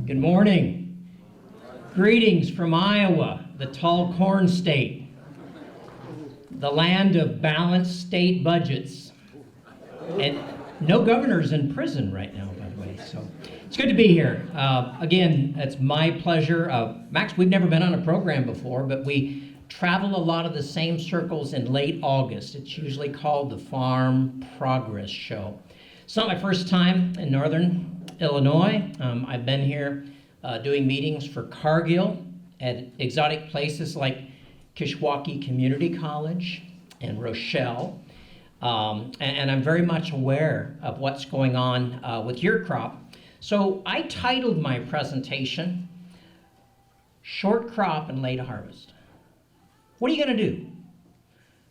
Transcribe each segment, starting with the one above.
Good morning. Greetings from Iowa, the tall corn state, the land of balanced state budgets. And no governors in prison right now, by the way. So it's good to be here. Again, it's my pleasure. Max, we've never been on a program before, but we travel a lot of the same circles in late August. It's usually called the Farm Progress Show. It's not my first time in Northern Illinois. I've been here doing meetings for Cargill at exotic places like Kishwaukee Community College and Rochelle. And I'm very much aware of what's going on with your crop. So I titled my presentation, Short Crop and Late Harvest. What are you going to do?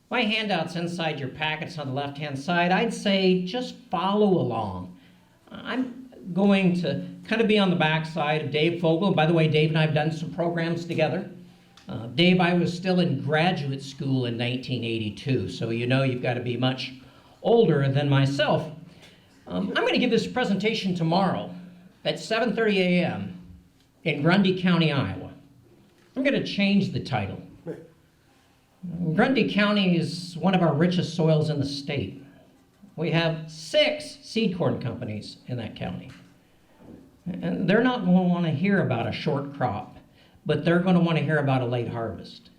My handout's inside your packets on the left-hand side. I'd say just follow along. I'm going to kind of be on the backside of Dave Fogel. And by the way, Dave and I have done some programs together. Dave, I was still in graduate school in 1982, so you know you've got to be much older than myself. I'm going to give this presentation tomorrow at 7:30 a.m. in Grundy County, Iowa. I'm going to change the title. Grundy County is one of our richest soils in the state. We have 6 seed corn companies in that county. And they're not going to want to hear about a short crop, but they're going to want to hear about a late harvest.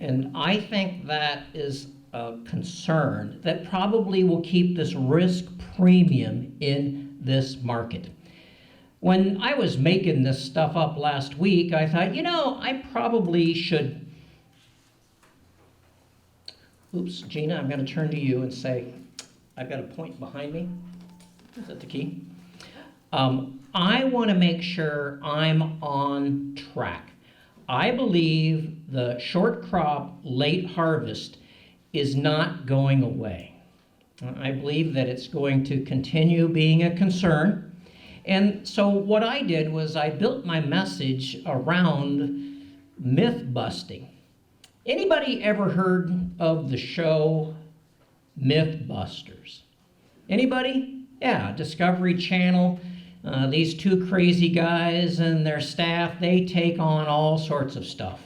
And I think that is a concern that probably will keep this risk premium in this market. When I was making this stuff up last week, I thought, I probably should. Oops, Gina, I'm going to turn to you and say, I've got a point behind me. Is that the key? I want to make sure I'm on track. I believe the short crop late harvest is not going away. I believe that it's going to continue being a concern. And so what I did was I built my message around myth busting. Anybody ever heard of the show Mythbusters? Anybody? Yeah, Discovery Channel. These 2 crazy guys and their staff, they take on all sorts of stuff.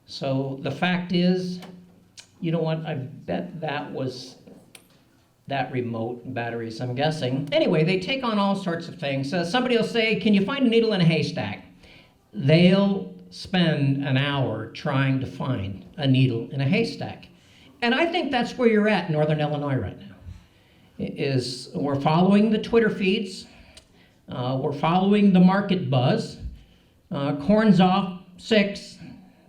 So the fact is, you know what, I bet that was that remote batteries, I'm guessing. Anyway, they take on all sorts of things. Somebody will say, can you find a needle in a haystack? They'll spend an hour trying to find a needle in a haystack. And I think that's where you're at in Northern Illinois right now. We're following the Twitter feeds. We're following the market buzz. Corn's off 6,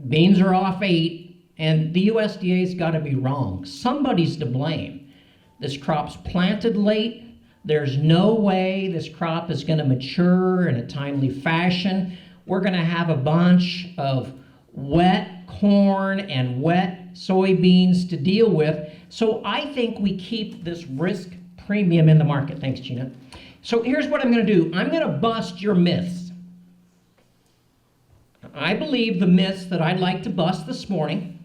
beans are off 8, and the USDA's got to be wrong. Somebody's to blame. This crop's planted late. There's no way this crop is going to mature in a timely fashion. We're going to have a bunch of wet corn and wet soybeans to deal with. So I think we keep this risk premium in the market. Thanks, Gina. So here's what I'm going to do. I'm going to bust your myths. I believe the myths that I'd like to bust this morning.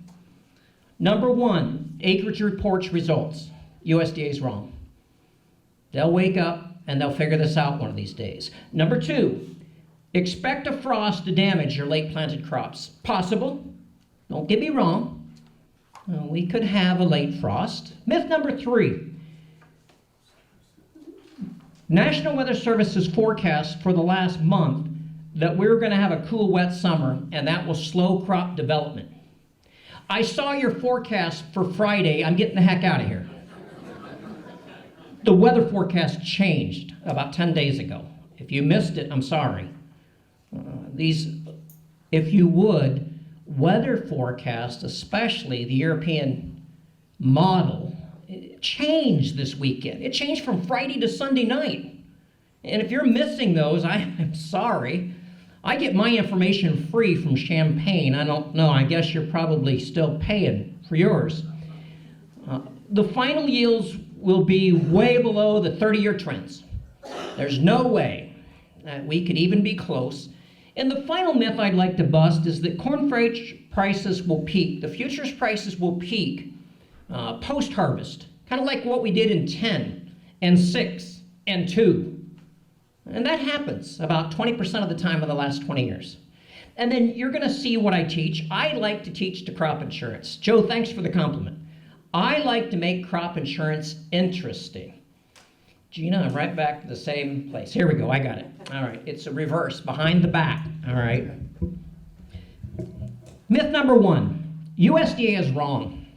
Number 1, acreage reports results. USDA's wrong. They'll wake up and they'll figure this out one of these days. Number 2, expect a frost to damage your late planted crops. Possible. Don't get me wrong. We could have a late frost. Myth number 3. National Weather Service's forecast for the last month that we're going to have a cool, wet summer, and that will slow crop development. I saw your forecast for Friday. I'm getting the heck out of here. The weather forecast changed about 10 days ago. If you missed it, I'm sorry. If you would, weather forecast, especially the European model, it changed this weekend. It changed from Friday to Sunday night. And if you're missing those, I'm sorry. I get my information free from Champaign. I don't know, I guess you're probably still paying for yours. The final yields will be way below the 30-year trends. There's no way that we could even be close. And the final myth I'd like to bust is that corn freight prices will peak. The futures prices will peak post-harvest, kind of like what we did in 10 and 6 and 2. And that happens about 20% of the time in the last 20 years. And then you're going to see what I teach. I like to teach to crop insurance. Joe, thanks for the compliment. I like to make crop insurance interesting. Gina, I'm right back to the same place. Here we go, I got it. All right, it's a reverse, behind the back. All right. Myth number 1, USDA is wrong.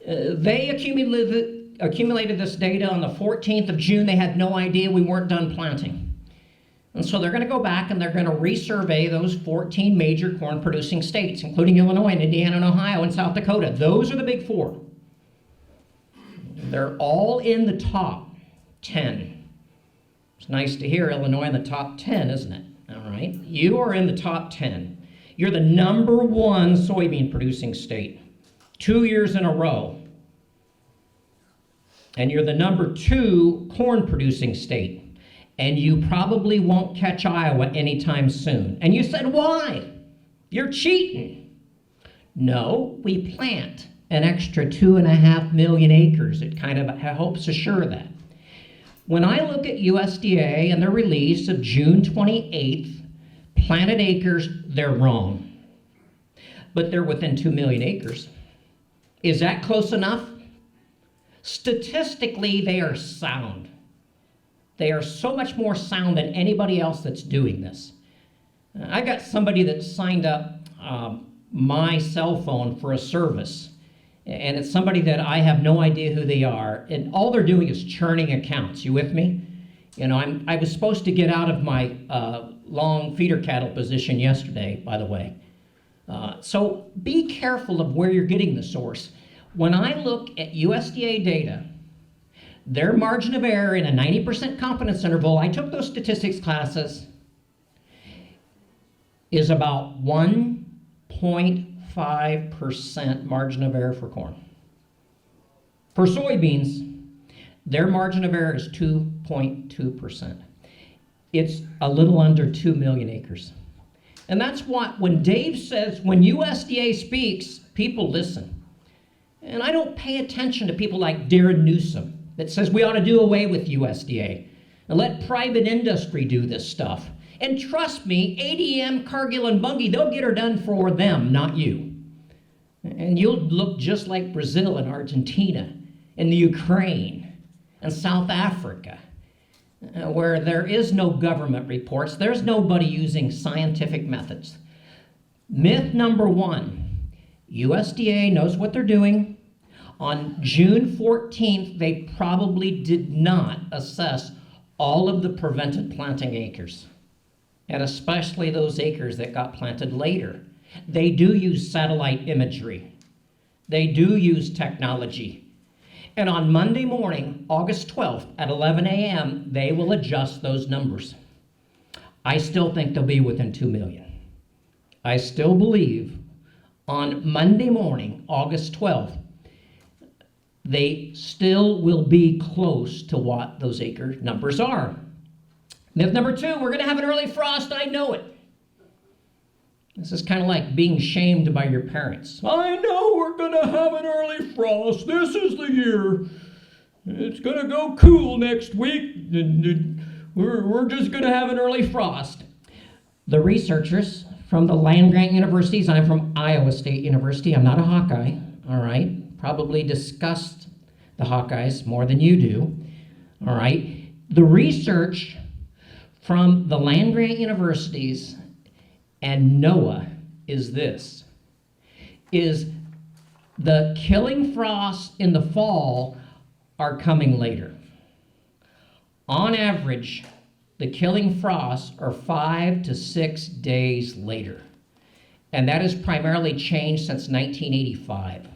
They accumulated this data on the 14th of June. They had no idea we weren't done planting. And so they're going to go back and they're going to resurvey those 14 major corn producing states, including Illinois and Indiana and Ohio and South Dakota. Those are the big 4. They're all in the top 10. It's nice to hear Illinois in the top 10, isn't it? All right. You are in the top 10. You're the number 1 soybean producing state 2 years in a row. And you're the number 2 corn producing state. And you probably won't catch Iowa anytime soon. And you said, why? You're cheating. No, we plant an extra 2.5 million acres. It kind of helps assure that. When I look at USDA and their release of June 28th, planted acres, they're wrong. But they're within 2 million acres. Is that close enough? Statistically, they are sound. They are so much more sound than anybody else that's doing this. I got somebody that signed up my cell phone for a service, and it's somebody that I have no idea who they are, and all they're doing is churning accounts. You with me? You know, I was supposed to get out of my long feeder cattle position yesterday, by the way. So be careful of where you're getting the source. When I look at USDA data, their margin of error in a 90% confidence interval, I took those statistics classes, is about 1.5% margin of error for corn. For soybeans, their margin of error is 2.2%. It's a little under 2 million acres. And that's what, when Dave says, when USDA speaks, people listen. And I don't pay attention to people like Darren Newsom that says we ought to do away with USDA and let private industry do this stuff. And trust me, ADM, Cargill, and Bunge, they'll get her done for them, not you. And you'll look just like Brazil and Argentina and the Ukraine and South Africa, where there is no government reports. There's nobody using scientific methods. Myth number 1, USDA knows what they're doing. On June 14th, they probably did not assess all of the prevented planting acres, and especially those acres that got planted later. They do use satellite imagery. They do use technology. And on Monday morning, August 12th at 11 a.m., they will adjust those numbers. I still think they'll be within 2 million. I still believe on Monday morning, August 12th, they still will be close to what those acre numbers are. Myth number 2, we're going to have an early frost. I know it. This is kind of like being shamed by your parents. I know we're going to have an early frost. This is the year. It's going to go cool next week. We're just going to have an early frost. The researchers from the land-grant universities, I'm from Iowa State University. I'm not a Hawkeye, all right? Probably discussed the Hawkeyes more than you do, all right? The research from the land-grant universities and NOAA is this, is the killing frosts in the fall are coming later. On average, the killing frosts are 5 to 6 days later, and that has primarily changed since 1985.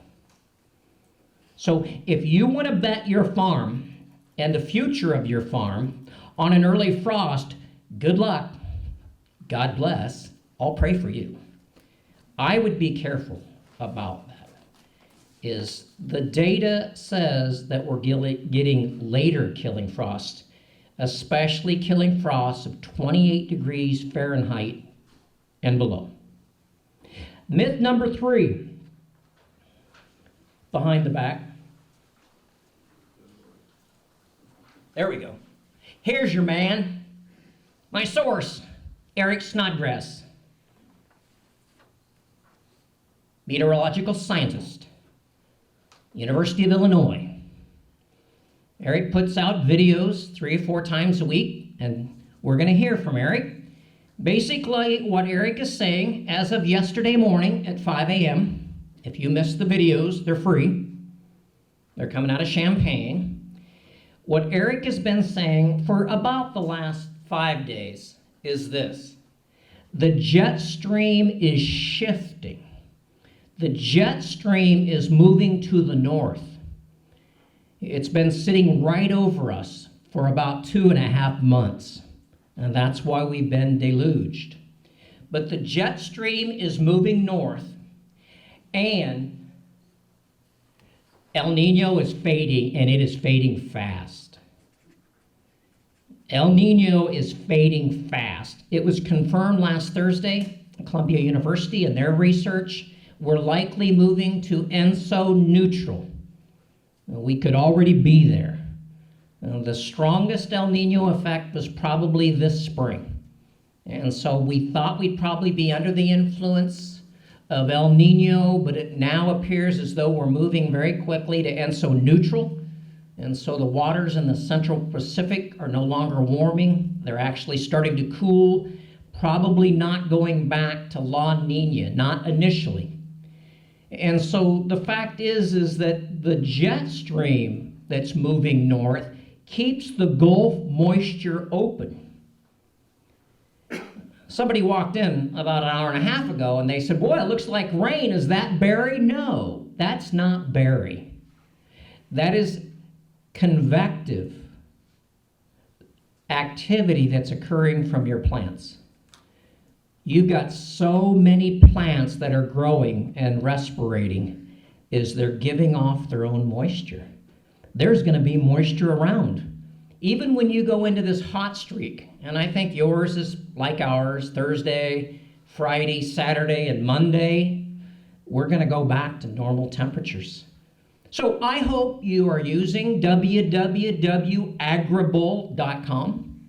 So if you want to bet your farm and the future of your farm on an early frost, good luck. God bless. I'll pray for you. I would be careful about that. Is the data says that we're getting later killing frost, especially killing frosts of 28 degrees Fahrenheit and below. Myth number 3, behind the back. There we go. Here's your man. My source, Eric Snodgrass, meteorological scientist, University of Illinois. Eric puts out videos 3 or 4 times a week, and we're going to hear from Eric. Basically, what Eric is saying, as of yesterday morning at 5 a.m., if you missed the videos, they're free. They're coming out of Champaign. What Eric has been saying for about the last 5 days is this: the jet stream is shifting. The jet stream is moving to the north. It's been sitting right over us for about 2.5 months, and that's why we've been deluged. But the jet stream is moving north, and El Nino is fading, and it is fading fast. El Nino is fading fast. It was confirmed last Thursday at Columbia University in their research. We're likely moving to ENSO neutral. We could already be there. The strongest El Nino effect was probably this spring. And so we thought we'd probably be under the influence of El Nino, but it now appears as though we're moving very quickly to ENSO neutral. And so the waters in the Central Pacific are no longer warming. They're actually starting to cool, probably not going back to La Nina, not initially. And so the fact is that the jet stream that's moving north keeps the Gulf moisture open. Somebody walked in about an hour and a half ago and they said, boy, it looks like rain. Is that berry? No, that's not berry. That is convective activity that's occurring from your plants. You've got so many plants that are growing and respirating is they're giving off their own moisture. There's going to be moisture around. Even when you go into this hot streak, and I think yours is like ours, Thursday, Friday, Saturday, and Monday, we're going to go back to normal temperatures. So I hope you are using www.agrible.com.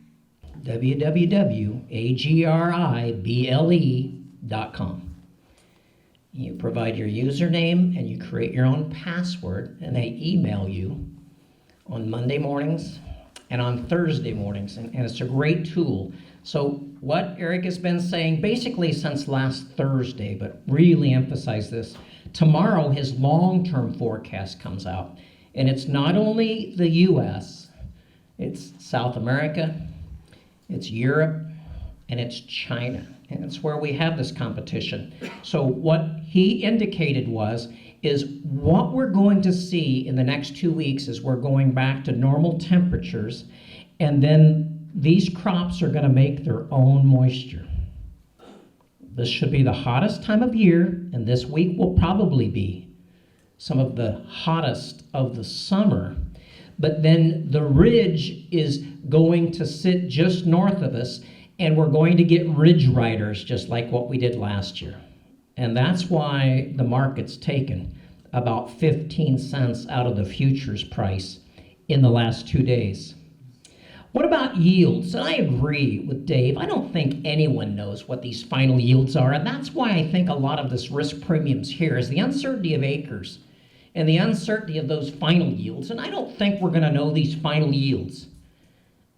www.agrible.com. You provide your username and you create your own password, and they email you on Monday mornings and on Thursday mornings, and it's a great tool. So what Eric has been saying basically since last Thursday, but really emphasize this, tomorrow his long-term forecast comes out, and it's not only the U.S., it's South America, it's Europe, and it's China, and it's where we have this competition. So what he indicated is what we're going to see in the next 2 weeks is we're going back to normal temperatures, and then these crops are going to make their own moisture. This should be the hottest time of year, and this week will probably be some of the hottest of the summer. But then the ridge is going to sit just north of us, and we're going to get ridge riders just like what we did last year. And that's why the market's taken about 15 cents out of the futures price in the last 2 days. What about yields? And I agree with Dave. I don't think anyone knows what these final yields are, and that's why I think a lot of this risk premiums here is the uncertainty of acres and the uncertainty of those final yields. And I don't think we're going to know these final yields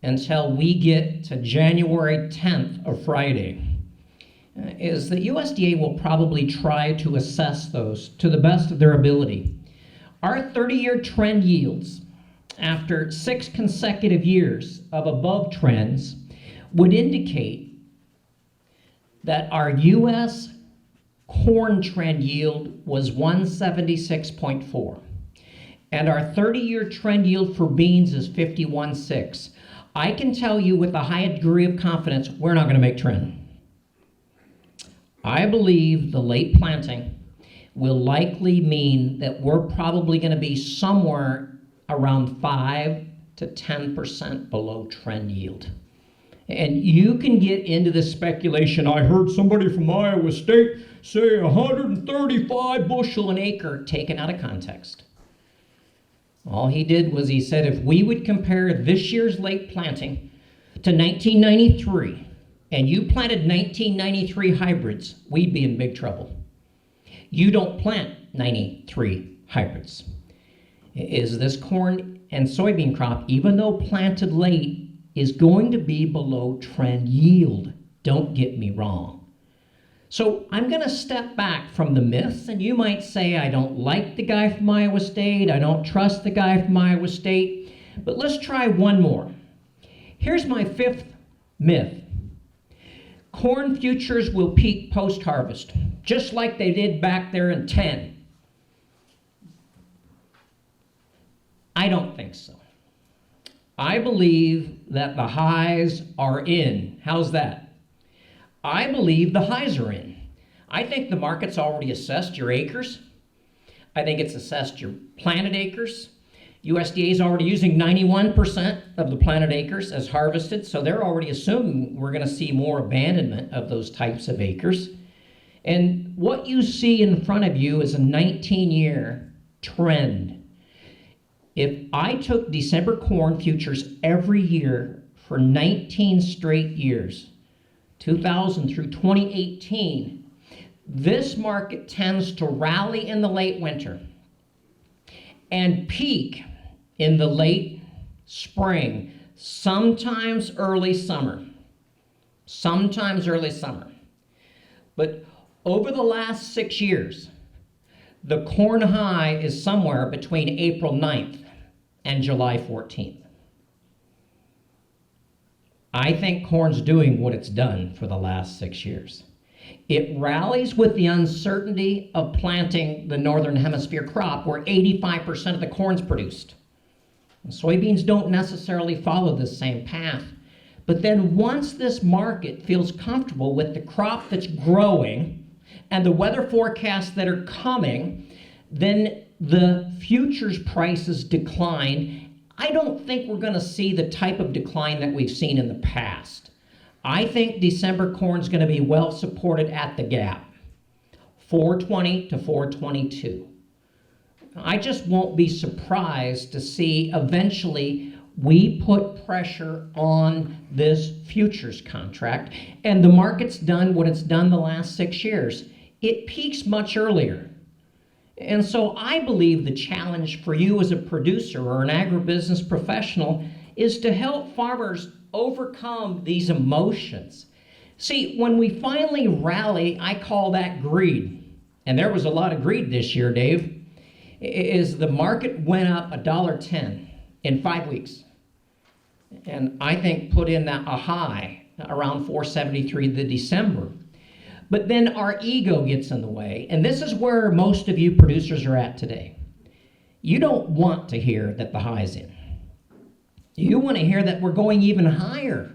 until we get to January 10th, or Friday. Is the USDA will probably try to assess those to the best of their ability. Our 30-year trend yields, after 6 consecutive years of above trends, would indicate that our U.S. corn trend yield was 176.4, and our 30-year trend yield for beans is 51.6. I can tell you with a high degree of confidence, we're not going to make trend. I believe the late planting will likely mean that we're probably going to be somewhere around 5 to 10% below trend yield. And you can get into this speculation. I heard somebody from Iowa State say 135 bushel an acre, taken out of context. All he did was he said if we would compare this year's late planting to 1993, and you planted 1993 hybrids, we'd be in big trouble. You don't plant 93 hybrids. Is this corn and soybean crop, even though planted late, is going to be below trend yield? Don't get me wrong. So I'm going to step back from the myths, and you might say, I don't like the guy from Iowa State, I don't trust the guy from Iowa State, but let's try one more. Here's my fifth myth. Corn futures will peak post-harvest, just like they did back there in 10. I don't think so. I believe that the highs are in. How's that? I believe the highs are in. I think the market's already assessed your acres. I think it's assessed your planted acres. USDA is already using 91% of the planted acres as harvested, so they're already assuming we're going to see more abandonment of those types of acres. And what you see in front of you is a 19-year trend. If I took December corn futures every year for 19 straight years, 2000 through 2018, this market tends to rally in the late winter and peak in the late spring, sometimes early summer. But over the last 6 years, the corn high is somewhere between April 9th and July 14th. I think corn's doing what it's done for the last 6 years. It rallies with the uncertainty of planting the northern hemisphere crop where 85% of the corn's produced. And soybeans don't necessarily follow this same path. But then once this market feels comfortable with the crop that's growing and the weather forecasts that are coming, then the futures prices decline. I don't think we're going to see the type of decline that we've seen in the past. I think December corn's going to be well supported at the gap, 420 to 422. I just won't be surprised to see eventually we put pressure on this futures contract, and the market's done what it's done the last 6 years. It peaks much earlier. And so I believe the challenge for you as a producer or an agribusiness professional is to help farmers overcome these emotions. See, when we finally rally, I call that greed. And there was a lot of greed this year, Dave. Is the market went up $1.10 in 5 weeks. And I think put in a high around 473 the December. But then our ego gets in the way, and this is where most of you producers are at today. You don't want to hear that the high's in. You want to hear that we're going even higher,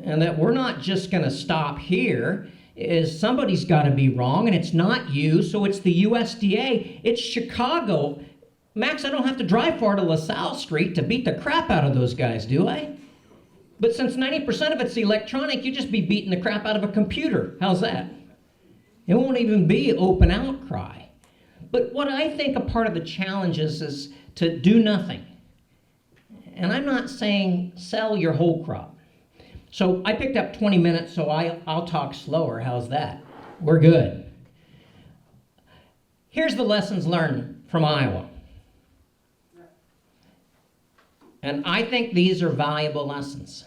and that we're not just going to stop here. Is somebody's got to be wrong, and it's not you, so it's the USDA. It's Chicago. Max, I don't have to drive far to LaSalle Street to beat the crap out of those guys, do I? But since 90% of it's electronic, you just be beating the crap out of a computer. How's that? It won't even be open outcry. But what I think a part of the challenge is to do nothing. And I'm not saying sell your whole crop. So I picked up 20 minutes, so I'll talk slower. How's that? We're good. Here's the lessons learned from Iowa. And I think these are valuable lessons.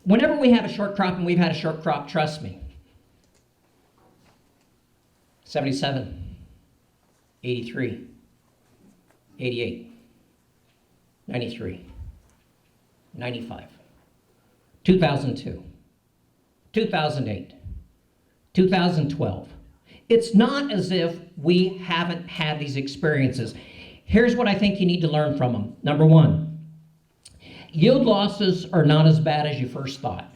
Whenever we have a short crop, and we've had a short crop, trust me, 77, 83, 88, 93, 95, 2002, 2008, 2012. It's not as if we haven't had these experiences. Here's what I think you need to learn from them. Number one, yield losses are not as bad as you first thought.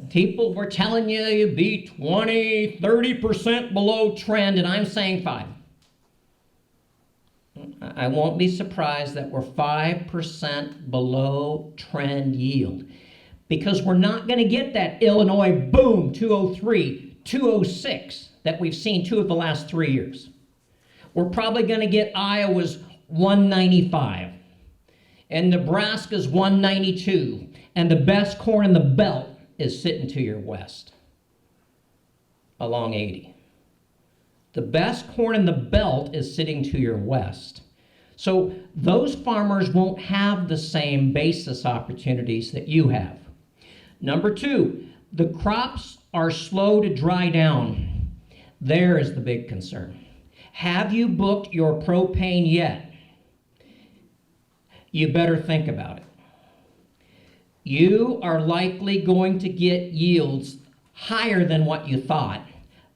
People were telling you you'd be 20, 30% below trend, and I'm saying 5. I won't be surprised that we're 5% below trend yield, because we're not going to get that Illinois boom 203, 206 that we've seen 2 of the last 3 years. We're probably going to get Iowa's 195, and Nebraska's 192, and the best corn in the belt is sitting to your west along 80. The best corn in the belt is sitting to your west. So those farmers won't have the same basis opportunities that you have. Number two, the crops are slow to dry down. There is the big concern. Have you booked your propane yet? You better think about it. You are likely going to get yields higher than what you thought,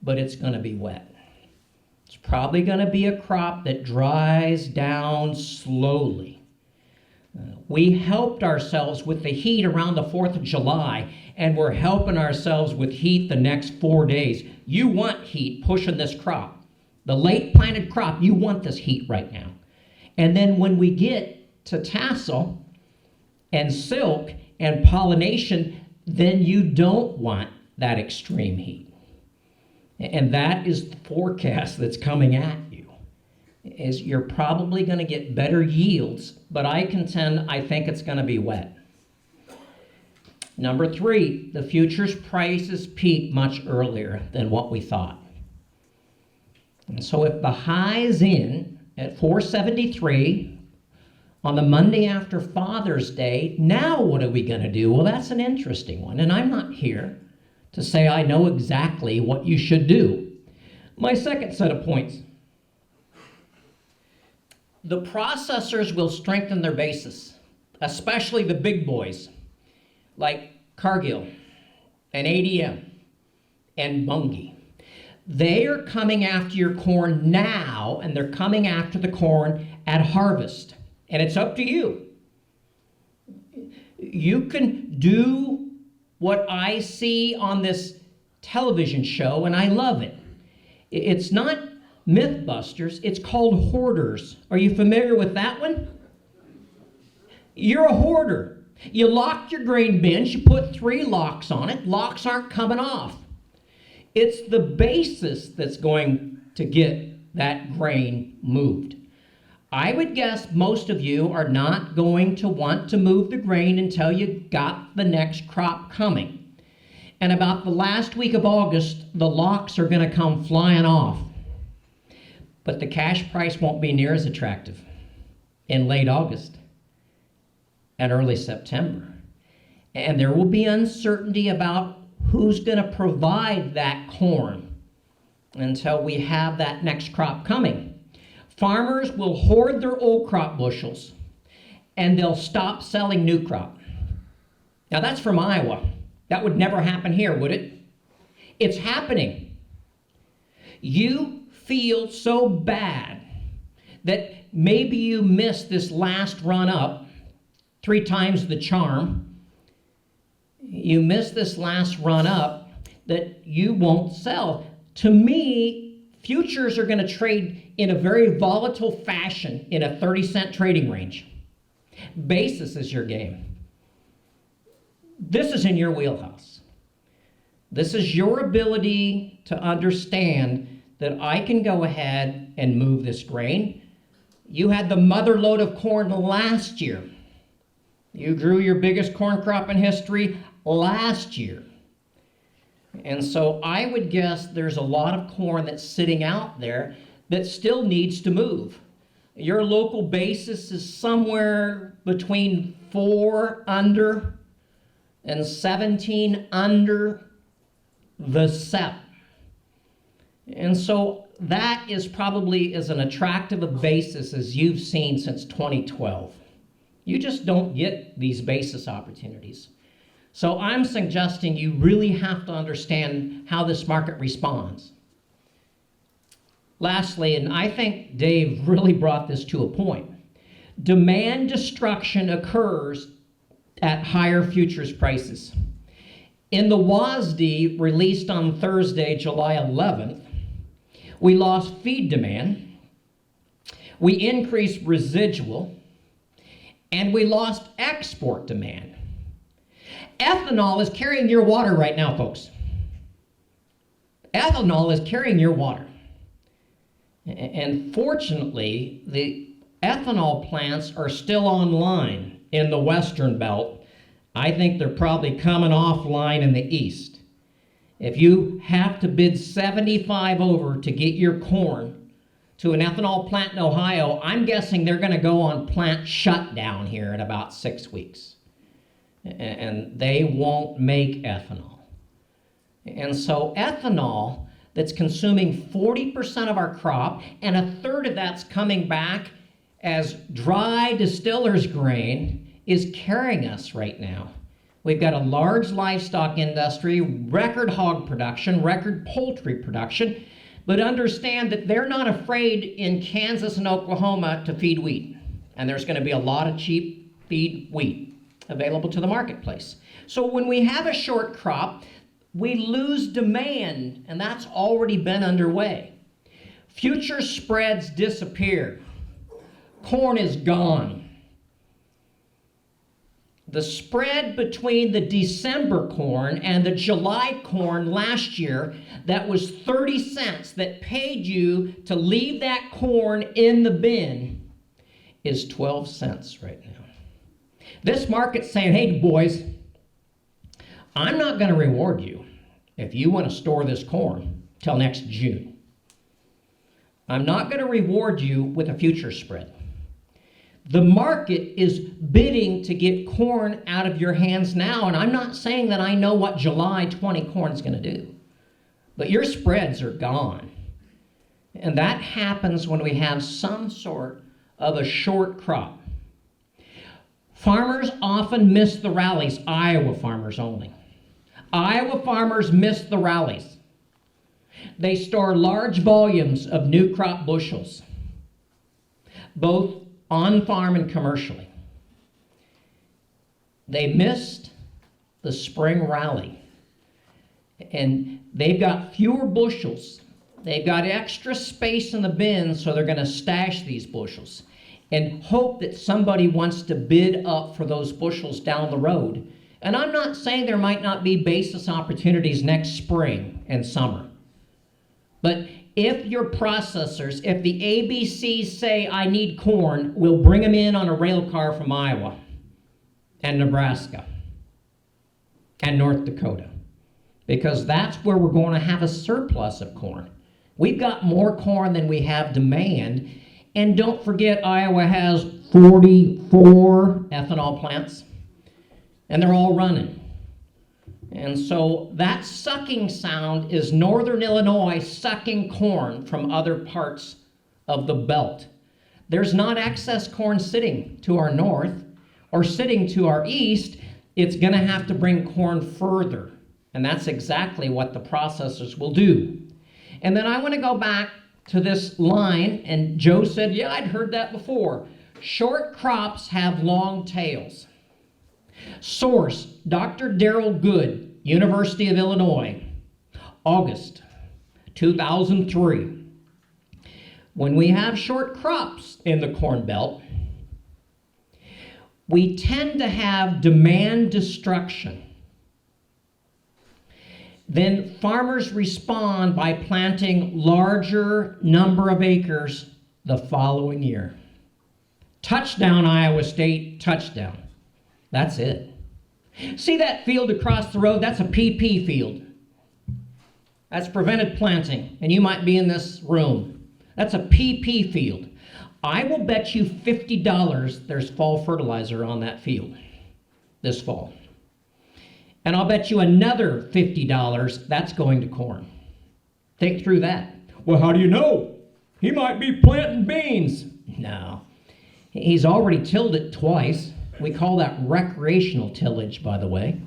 but it's going to be wet. It's probably going to be a crop that dries down slowly. We helped ourselves with the heat around the 4th of July, and we're helping ourselves with heat the next 4 days. You want heat pushing this crop. The late planted crop, you want this heat right now. And then when we get to tassel and silk and pollination, then you don't want that extreme heat. And that is the forecast that's coming at you, is you're probably going to get better yields, but I think it's going to be wet. Number three, the futures prices peak much earlier than what we thought. And so if the high's in at 473 on the Monday after Father's Day, now what are we going to do? Well, that's an interesting one, and I'm not here to say I know exactly what you should do. My second set of points. The processors will strengthen their basis, especially the big boys like Cargill and ADM and Bunge. They are coming after your corn now, and they're coming after the corn at harvest. And it's up to you. You can do what I see on this television show, and I love it. It's not Mythbusters, it's called Hoarders. Are you familiar with that one? You're a hoarder. You lock your grain bins, you put 3 locks on it, locks aren't coming off. It's the basis that's going to get that grain moved. I would guess most of you are not going to want to move the grain until you got the next crop coming. And about the last week of August, the locks are going to come flying off. But the cash price won't be near as attractive in late August and early September. And there will be uncertainty about who's going to provide that corn until we have that next crop coming. Farmers will hoard their old crop bushels, and they'll stop selling new crop. Now that's from Iowa. That would never happen here, would it? It's happening. You feel so bad that maybe you missed this last run up, 3 times the charm. You missed this last run up that you won't sell. To me, futures are going to trade in a very volatile fashion in a 30-cent trading range. Basis is your game. This is in your wheelhouse. This is your ability to understand that I can go ahead and move this grain. You had the mother load of corn last year. You grew your biggest corn crop in history last year. And so I would guess there's a lot of corn that's sitting out there that still needs to move. Your local basis is somewhere between 4 under and 17 under the SEP. And so that is probably as an attractive a basis as you've seen since 2012. You just don't get these basis opportunities. So I'm suggesting you really have to understand how this market responds. Lastly, and I think Dave really brought this to a point, demand destruction occurs at higher futures prices. In the WASDE released on Thursday, July 11th, we lost feed demand, we increased residual, and we lost export demand. Ethanol is carrying your water right now, folks. Ethanol is carrying your water. And fortunately, the ethanol plants are still online in the western belt. I think they're probably coming offline in the east. If you have to bid 75 over to get your corn to an ethanol plant in Ohio, I'm guessing they're going to go on plant shutdown here in about 6 weeks. And they won't make ethanol. And so ethanol that's consuming 40% of our crop, and a third of that's coming back as dry distiller's grain, is carrying us right now. We've got a large livestock industry, record hog production, record poultry production, but understand that they're not afraid in Kansas and Oklahoma to feed wheat. And there's going to be a lot of cheap feed wheat available to the marketplace. So when we have a short crop, we lose demand, and that's already been underway. Future spreads disappear. Corn is gone. The spread between the December corn and the July corn last year, that was 30 cents that paid you to leave that corn in the bin, is 12 cents right now. This market's saying, hey boys, I'm not going to reward you if you want to store this corn till next June. I'm not going to reward you with a future spread. The market is bidding to get corn out of your hands now, and I'm not saying that I know what July 20 corn's going to do, but your spreads are gone. And that happens when we have some sort of a short crop. Farmers often miss the rallies, Iowa farmers only. Iowa farmers miss the rallies. They store large volumes of new crop bushels, both on farm and commercially. They missed the spring rally, and they've got fewer bushels. They've got extra space in the bin, so they're going to stash these bushels and hope that somebody wants to bid up for those bushels down the road. And I'm not saying there might not be basis opportunities next spring and summer, but if your processors, if the ABCs say, I need corn, we'll bring them in on a rail car from Iowa and Nebraska and North Dakota, because that's where we're going to have a surplus of corn. We've got more corn than we have demand. And don't forget, Iowa has 44 ethanol plants, and they're all running. And so that sucking sound is northern Illinois sucking corn from other parts of the belt. There's not excess corn sitting to our north or sitting to our east. It's going to have to bring corn further. And that's exactly what the processors will do. And then I want to go back to this line, and Joe said, yeah, I'd heard that before. Short crops have long tails. Source, Dr. Darrell Good, University of Illinois, August 2003. When we have short crops in the Corn Belt, we tend to have demand destruction. Then farmers respond by planting larger number of acres the following year. Touchdown, Iowa State, touchdown. That's it. See that field across the road? That's a PP field. That's prevented planting, and you might be in this room. That's a PP field. I will bet you $50 there's fall fertilizer on that field this fall. And I'll bet you another $50 that's going to corn. Think through that. Well, how do you know? He might be planting beans. No. He's already tilled it twice. We call that recreational tillage, by the way.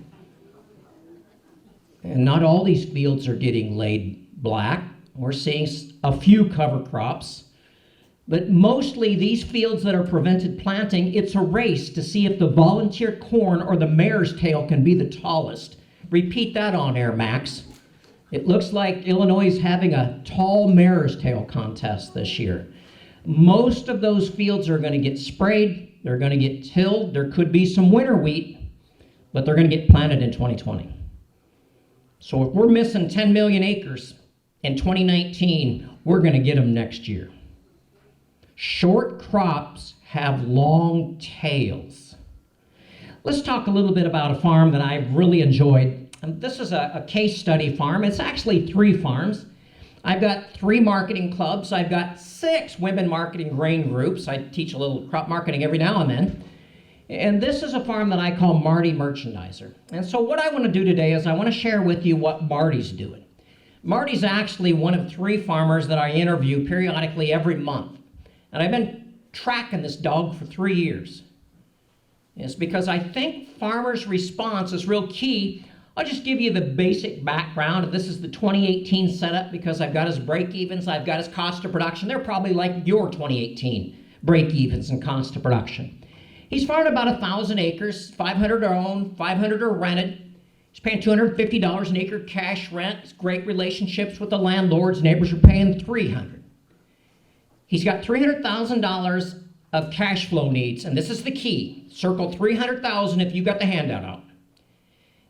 And not all these fields are getting laid black. We're seeing a few cover crops. But mostly these fields that are prevented planting, it's a race to see if the volunteer corn or the mare's tail can be the tallest. Repeat that on air, Max. It looks like Illinois is having a tall mare's tail contest this year. Most of those fields are going to get sprayed. They're going to get tilled. There could be some winter wheat, but they're going to get planted in 2020. So if we're missing 10 million acres in 2019, we're going to get them next year. Short crops have long tails. Let's talk a little bit about a farm that I've really enjoyed. And this is a case study farm. It's actually 3 farms. I've got 3 marketing clubs. I've got 6 women marketing grain groups. I teach a little crop marketing every now and then. And this is a farm that I call Marty Merchandiser. And so what I want to do today is I want to share with you what Marty's doing. Marty's actually one of 3 farmers that I interview periodically every month. And I've been tracking this dog for 3 years. It's because I think farmers' response is real key. I'll just give you the basic background. This is the 2018 setup because I've got his break-evens, I've got his cost of production. They're probably like your 2018 break-evens and cost of production. He's farmed about 1,000 acres, 500 are owned, 500 are rented. He's paying $250 an acre cash rent. It's great relationships with the landlords. Neighbors are paying $300. He's got $300,000 of cash flow needs, and this is the key. Circle $300,000 if you got the handout out.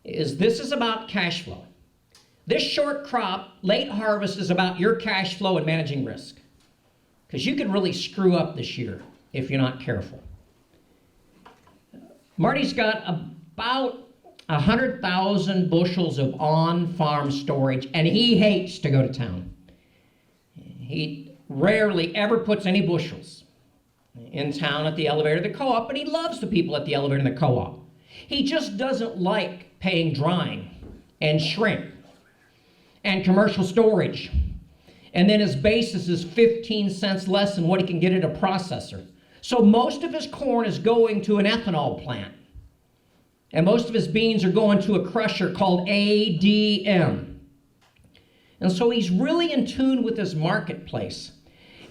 This is about cash flow. This short crop, late harvest, is about your cash flow and managing risk. Because you can really screw up this year if you're not careful. Marty's got about 100,000 bushels of on-farm storage, and he hates to go to town. He rarely ever puts any bushels in town at the elevator of the co-op, but he loves the people at the elevator of the co-op. He just doesn't like paying drying and shrink and commercial storage. And then his basis is 15 cents less than what he can get at a processor. So most of his corn is going to an ethanol plant. And most of his beans are going to a crusher called ADM. And so he's really in tune with his marketplace.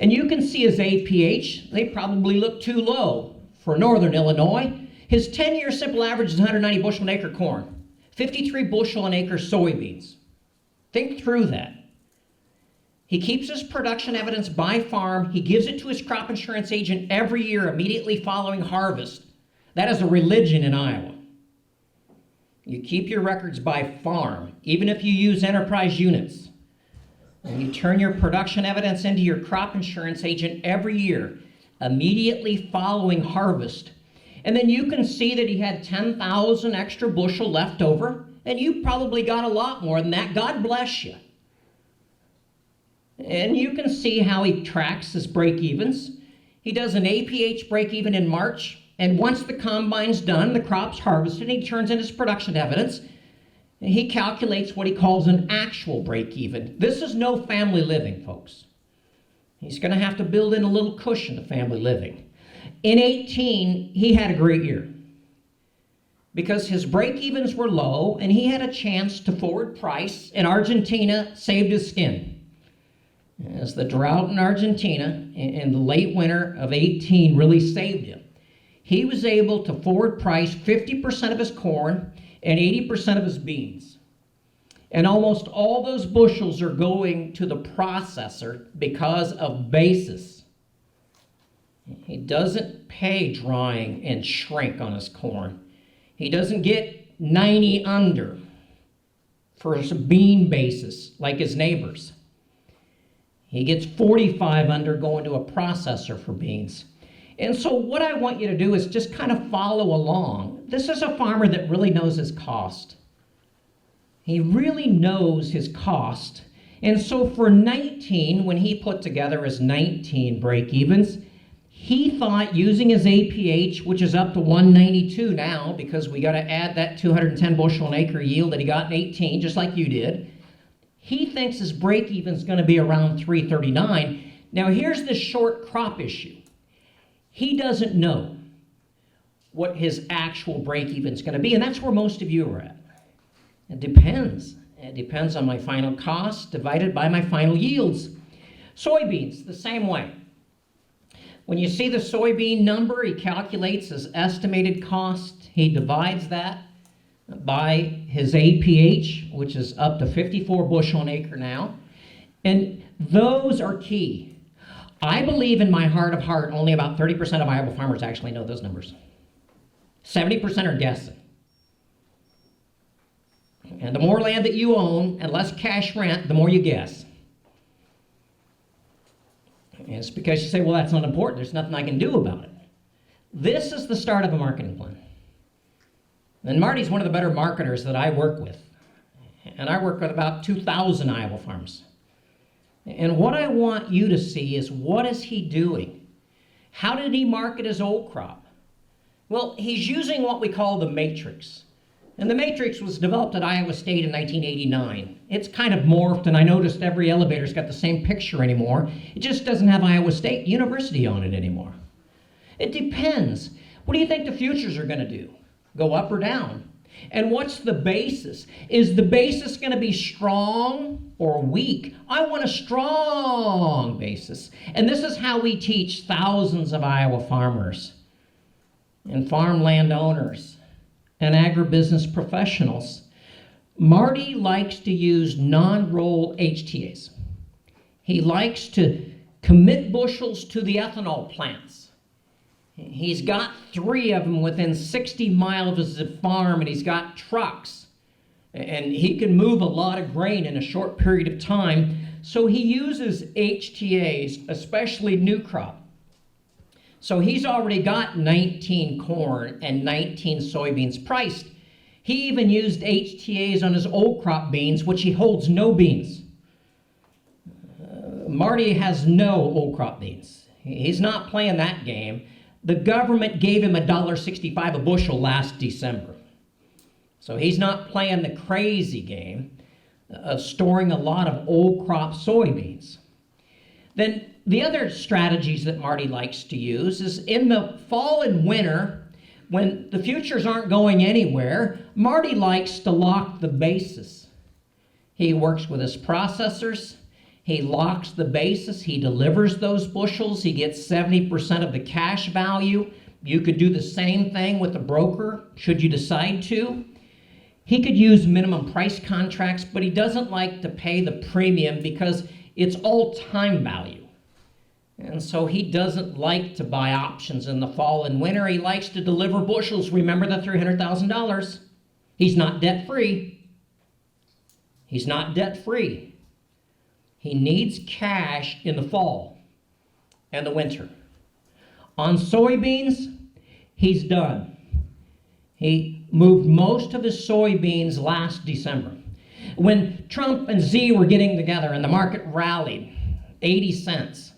And you can see his APH, they probably look too low for northern Illinois. His 10-year simple average is 190 bushel an acre corn, 53 bushel an acre soybeans. Think through that. He keeps his production evidence by farm. He gives it to his crop insurance agent every year immediately following harvest. That is a religion in Iowa. You keep your records by farm, even if you use enterprise units. And you turn your production evidence into your crop insurance agent every year, immediately following harvest. And then you can see that he had 10,000 extra bushel left over, and you probably got a lot more than that. God bless you. And you can see how he tracks his break-evens. He does an APH break-even in March, and once the combine's done, the crop's harvested, he turns in his production evidence, and he calculates what he calls an actual break-even. This is no family living, folks. He's going to have to build in a little cushion to family living. In 18, he had a great year because his break-evens were low and he had a chance to forward price, and Argentina saved his skin. As the drought in Argentina in the late winter of 18 really saved him. He was able to forward price 50% of his corn and 80% of his beans. And almost all those bushels are going to the processor because of basis. He doesn't pay drying and shrink on his corn. He doesn't get 90 under for a bean basis like his neighbors. He gets 45 under going to a processor for beans. And so what I want you to do is just kind of follow along. This is a farmer that really knows his cost. He really knows his cost. And so for 19, when he put together his 19 break-evens, he thought using his APH, which is up to 192 now, because we got to add that 210 bushel an acre yield that he got in 18, just like you did, he thinks his break-even is going to be around 339. Now here's the short crop issue. He doesn't know what his actual break-even is going to be, and that's where most of you are at. It depends. It depends on my final cost divided by my final yields. Soybeans, the same way. When you see the soybean number, he calculates his estimated cost. He divides that by his APH, which is up to 54 bushel an acre now. And those are key. I believe in my heart of heart only about 30% of Iowa farmers actually know those numbers. 70% are guessing. And the more land that you own and less cash rent, the more you guess. And it's because you say, well, that's not important. There's nothing I can do about it. This is the start of a marketing plan. And Marty's one of the better marketers that I work with. And I work with about 2,000 Iowa farms. And what I want you to see is, what is he doing? How did he market his old crop? Well, he's using what we call the matrix. And the matrix was developed at Iowa State in 1989. It's kind of morphed, and I noticed every elevator's got the same picture anymore. It just doesn't have Iowa State University on it anymore. It depends. What do you think the futures are going to do? Go up or down? And what's the basis? Is the basis going to be strong or weak? I want a strong basis. And this is how we teach thousands of Iowa farmers and farmland owners and agribusiness professionals. Marty likes to use non-roll HTAs. He likes to commit bushels to the ethanol plants. He's got 3 of them within 60 miles of his farm, and he's got trucks. And he can move a lot of grain in a short period of time. So he uses HTAs, especially new crop. So he's already got 19 corn and 19 soybeans priced. He even used HTAs on his old crop beans, which he holds no beans. Marty has no old crop beans. He's not playing that game. The government gave him $1.65 a bushel last December. So he's not playing the crazy game of storing a lot of old crop soybeans. Then the other strategies that Marty likes to use is in the fall and winter, when the futures aren't going anywhere, Marty likes to lock the basis. He works with his processors. He locks the basis. He delivers those bushels. He gets 70% of the cash value. You could do the same thing with a broker, should you decide to. He could use minimum price contracts, but he doesn't like to pay the premium because it's all time value. And so he doesn't like to buy options in the fall and winter. He likes to deliver bushels. Remember the $300,000. He's not debt-free. He's not debt-free. He needs cash in the fall and the winter. On soybeans, he's done. He moved most of his soybeans last December. When Trump and Z were getting together and the market rallied 80 cents,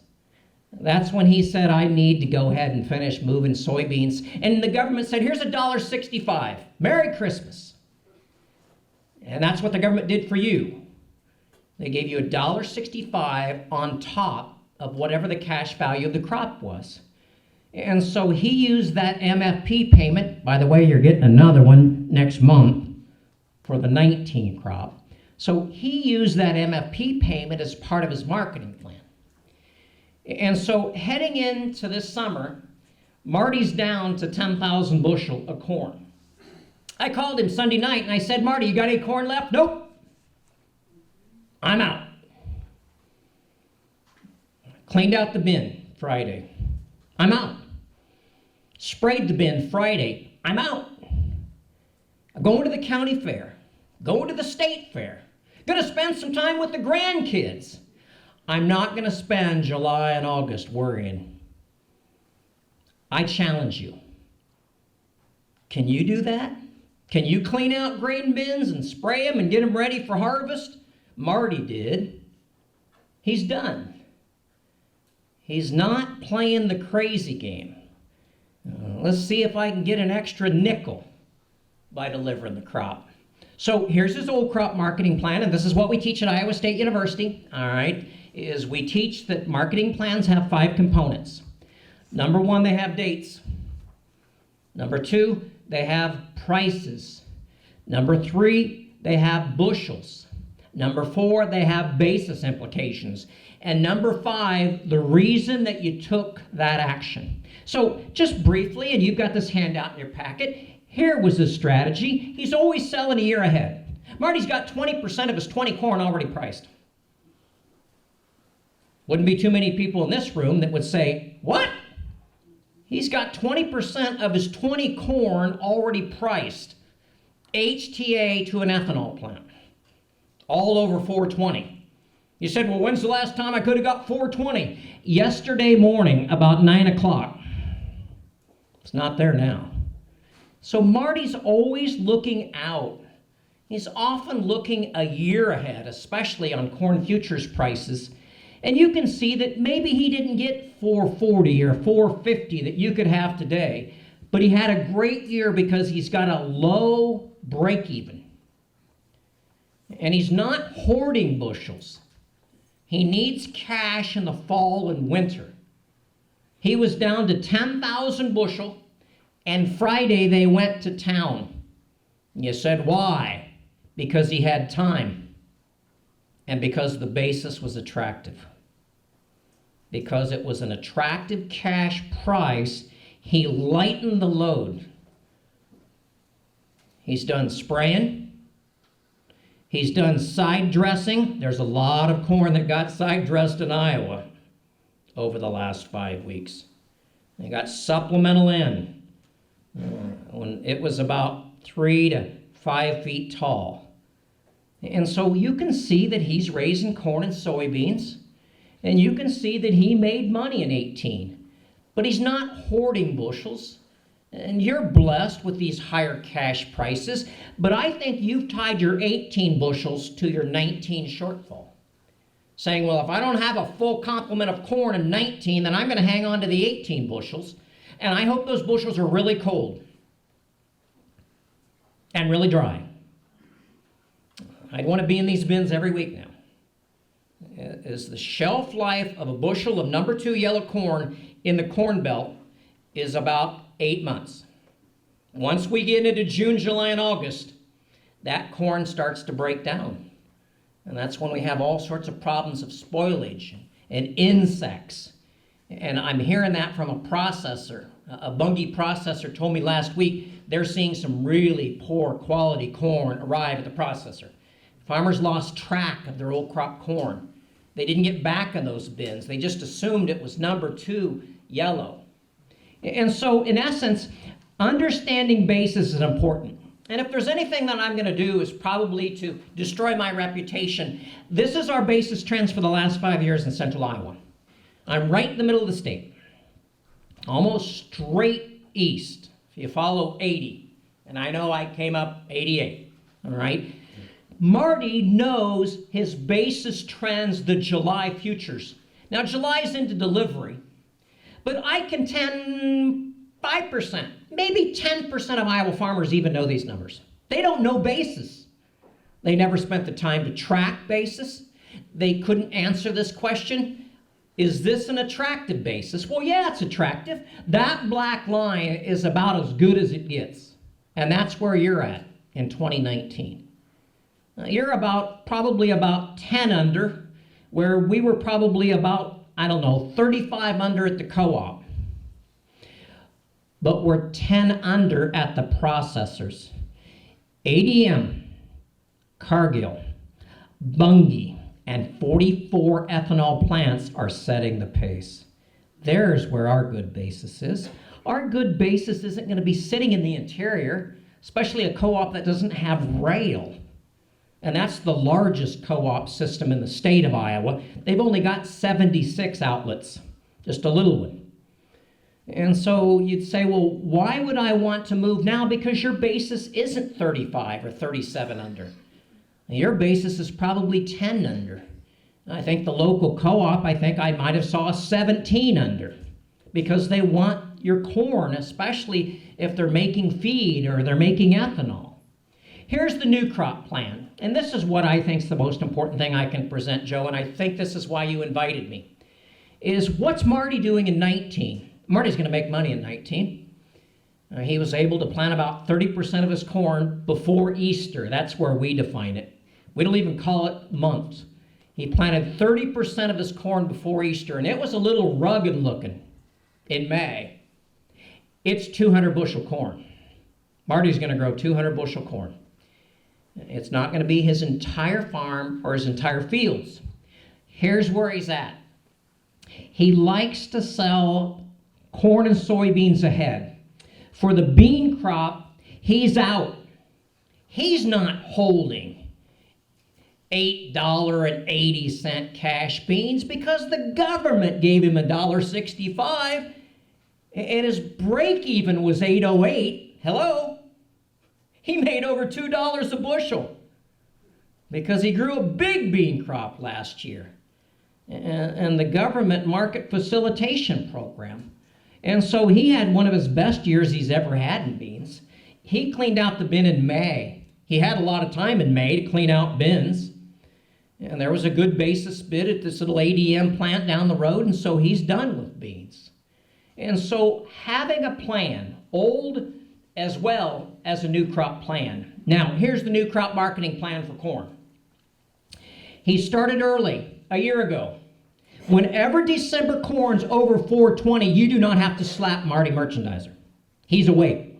that's when he said, I need to go ahead and finish moving soybeans. And the government said, here's $1.65. Merry Christmas. And that's what the government did for you. They gave you $1.65 on top of whatever the cash value of the crop was. And so he used that MFP payment. By the way, you're getting another one next month for the 19 crop. So he used that MFP payment as part of his marketing plan. And so heading into this summer, Marty's down to 10,000 bushel of corn. I called him Sunday night and I said, Marty, you got any corn left? Nope. I'm out. Cleaned out the bin Friday. I'm out. Sprayed the bin Friday. I'm out. I'm going to the county fair. Going to the state fair. Going to spend some time with the grandkids. I'm not going to spend July and August worrying. I challenge you. Can you do that? Can you clean out grain bins and spray them and get them ready for harvest? Marty did. He's done. He's not playing the crazy game. Let's see if I can get an extra nickel by delivering the crop. So here's his old crop marketing plan, and this is what we teach at Iowa State University, all right, is we teach that marketing plans have 5 components. Number 1, they have dates. Number 2, they have prices. Number 3, they have bushels. Number 4, they have basis implications. And number 5, the reason that you took that action. So just briefly, and you've got this handout in your packet, here was his strategy. He's always selling a year ahead. Marty's got 20% of his 20 corn already priced. Wouldn't be too many people in this room that would say, what? He's got 20% of his 20 corn already priced. HTA to an ethanol plant. All over 420. You said, well, when's the last time I could have got 420? Yesterday morning, about 9 o'clock. It's not there now. So Marty's always looking out. He's often looking a year ahead, especially on corn futures prices. And you can see that maybe he didn't get 440 or 450 that you could have today, but he had a great year because he's got a low break even. And he's not hoarding bushels. He needs cash in the fall and winter. He was down to 10,000 bushel, and Friday they went to town. You said, why? Because he had time, and because the basis was attractive. Because it was an attractive cash price, he lightened the load. He's done spraying. He's done side dressing. There's a lot of corn that got side dressed in Iowa over the last 5 weeks. They got supplemental in when it was about 3 to 5 feet tall. And so you can see that he's raising corn and soybeans, and you can see that he made money in 18. But he's not hoarding bushels. And you're blessed with these higher cash prices, but I think you've tied your 18 bushels to your 19 shortfall. Saying, well, if I don't have a full complement of corn in 19, then I'm going to hang on to the 18 bushels, and I hope those bushels are really cold and really dry. I'd want to be in these bins every week now. Is the shelf life of a bushel of number 2 yellow corn in the Corn Belt is about 8 months. Once we get into June, July, and August, that corn starts to break down. And that's when we have all sorts of problems of spoilage and insects. And I'm hearing that from a processor. A Bunge processor told me last week they're seeing some really poor quality corn arrive at the processor. Farmers lost track of their old crop corn. They didn't get back in those bins. They just assumed it was number 2 yellow. And so, in essence, understanding basis is important. And if there's anything that I'm going to do is probably to destroy my reputation. This is our basis trends for the last 5 years in central Iowa. I'm right in the middle of the state, almost straight east. If you follow 80, and I know I came up 88, all right? Marty knows his basis trends, the July futures. Now, July's into delivery. But I contend 5%, maybe 10% of Iowa farmers even know these numbers. They don't know basis. They never spent the time to track basis. They couldn't answer this question. Is this an attractive basis? Well, yeah, it's attractive. That black line is about as good as it gets. And that's where you're at in 2019. You're probably about 10 under, where we were probably about 35 under at the co-op. But we're 10 under at the processors. ADM, Cargill, Bunge, and 44 ethanol plants are setting the pace. There's where our good basis is. Our good basis isn't going to be sitting in the interior, especially a co-op that doesn't have rail. And that's the largest co-op system in the state of Iowa. They've only got 76 outlets, just a little one. And so you'd say, well, why would I want to move now? Because your basis isn't 35 or 37 under. Your basis is probably 10 under. I think the local co-op, I might have saw 17 under, because they want your corn, especially if they're making feed or they're making ethanol. Here's the new crop plan, and this is what I think is the most important thing I can present, Joe, and I think this is why you invited me, is what's Marty doing in 19? Marty's going to make money in 19. He was able to plant about 30% of his corn before Easter. That's where we define it. We don't even call it months. He planted 30% of his corn before Easter, and it was a little rugged looking in May. It's 200 bushel corn. Marty's going to grow 200 bushel corn. It's not going to be his entire farm or his entire fields. Here's where he's at. He likes to sell corn and soybeans ahead. For the bean crop, he's out. He's not holding. $8.80 cash beans because the government gave him $1.65 and his break even was $8.08. Hello? He made over $2 a bushel because he grew a big bean crop last year and the government market facilitation program. And so he had one of his best years he's ever had in beans. He cleaned out the bin in May. He had a lot of time in May to clean out bins. And there was a good basis bid at this little ADM plant down the road, and so he's done with beans. And so having a plan, old as well as a new crop plan. Now, here's the new crop marketing plan for corn. He started early, a year ago. Whenever December corn's over 420, you do not have to slap Marty Merchandiser. He's awake.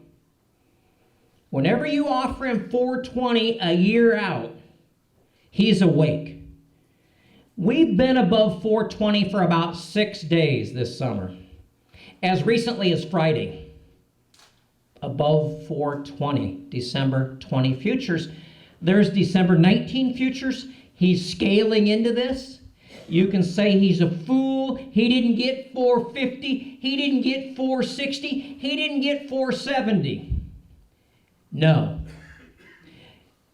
Whenever you offer him 420 a year out, he's awake. We've been above 420 for about 6 days this summer. As recently as Friday, above 420, December 20 futures. There's December 19 futures. He's scaling into this. You can say he's a fool. He didn't get 450. He didn't get 460. He didn't get 470. No.